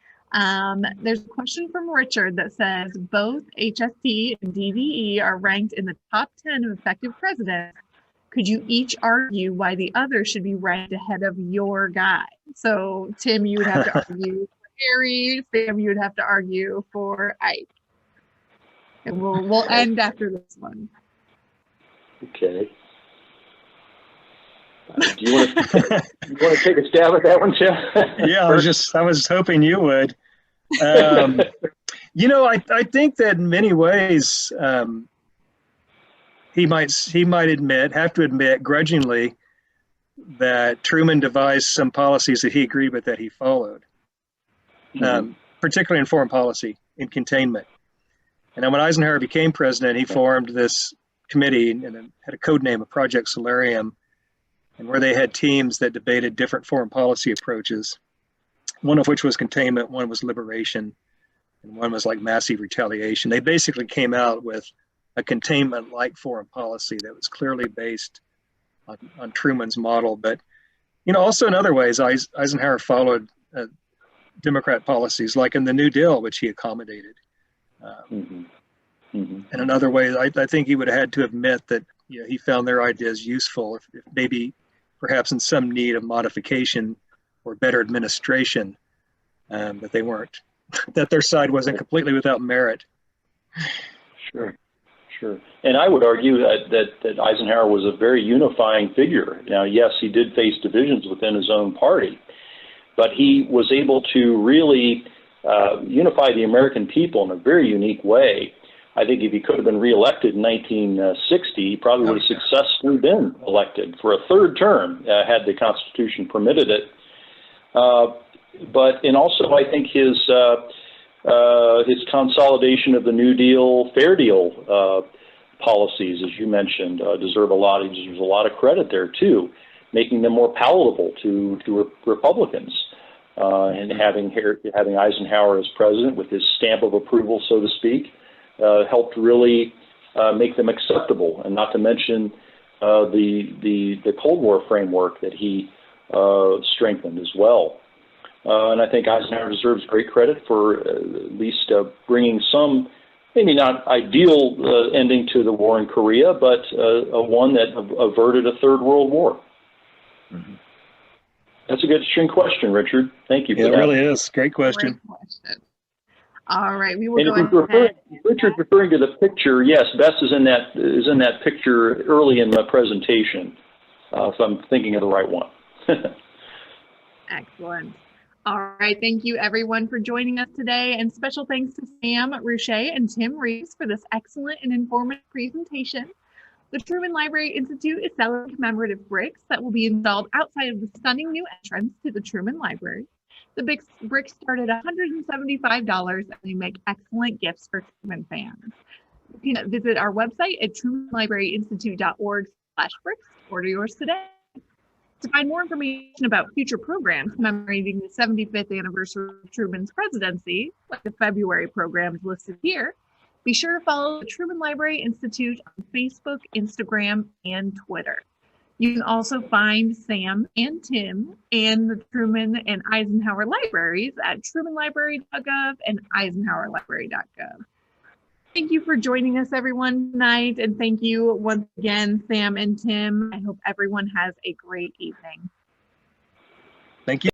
There's a question from Richard that says, both HST and DVE are ranked in the top 10 of effective presidents. Could you each argue why the other should be ranked ahead of your guy? So Tim, you would have to argue for Harry. Sam, you would have to argue for Ike. And we'll end after this one. Okay. Do you want to take a stab at that one, Tim? Yeah, I was hoping you would. You know, I think that in many ways he might have to admit grudgingly that Truman devised some policies that he agreed with that he followed, particularly in foreign policy, in containment. And then when Eisenhower became president, he formed this committee and had a code name of Project Solarium, and where they had teams that debated different foreign policy approaches, one of which was containment, one was liberation, and one was like massive retaliation. They basically came out with a containment-like foreign policy that was clearly based on Truman's model. But, you know, also in other ways, Eisenhower followed Democrat policies, like in the New Deal, which he accommodated. And in other ways, I think he would have had to admit that, you know, he found their ideas useful, if maybe perhaps in some need of modification or better administration, that they weren't, that their side wasn't completely without merit. Sure. And I would argue that Eisenhower was a very unifying figure. Now, yes, he did face divisions within his own party, but he was able to really unify the American people in a very unique way. I think if he could have been reelected in 1960, he probably would have successfully been elected for a third term had the Constitution permitted it. And also, I think his consolidation of the New Deal, Fair Deal policies, as you mentioned, deserves a lot of credit there too, making them more palatable to Republicans. And having Eisenhower as president with his stamp of approval, so to speak, helped really make them acceptable, and not to mention the Cold War framework that he strengthened as well. And I think Eisenhower deserves great credit for at least bringing some, maybe not ideal ending to the war in Korea, but one that averted a third world war. That's a good string question, Richard. Thank you for that. It really is. Great question. Great question. All right, we will go ahead. Richard's referring to the picture. Yes, Bess is in that picture early in the presentation. So I'm thinking of the right one. Excellent. All right, thank you everyone for joining us today, and special thanks to Sam Rushay and Tim Rives for this excellent and informative presentation. The Truman Library Institute is selling commemorative bricks that will be installed outside of the stunning new entrance to the Truman Library. The bricks start at $175 and they make excellent gifts for Truman fans. You can visit our website at trumanlibraryinstitute.org/bricks. Order yours today. To find more information about future programs commemorating the 75th anniversary of Truman's presidency, like the February programs listed here, be sure to follow the Truman Library Institute on Facebook, Instagram, and Twitter. You can also find Sam and Tim and the Truman and Eisenhower libraries at trumanlibrary.gov and eisenhowerlibrary.gov. Thank you for joining us, everyone, tonight. And thank you once again, Sam and Tim. I hope everyone has a great evening. Thank you.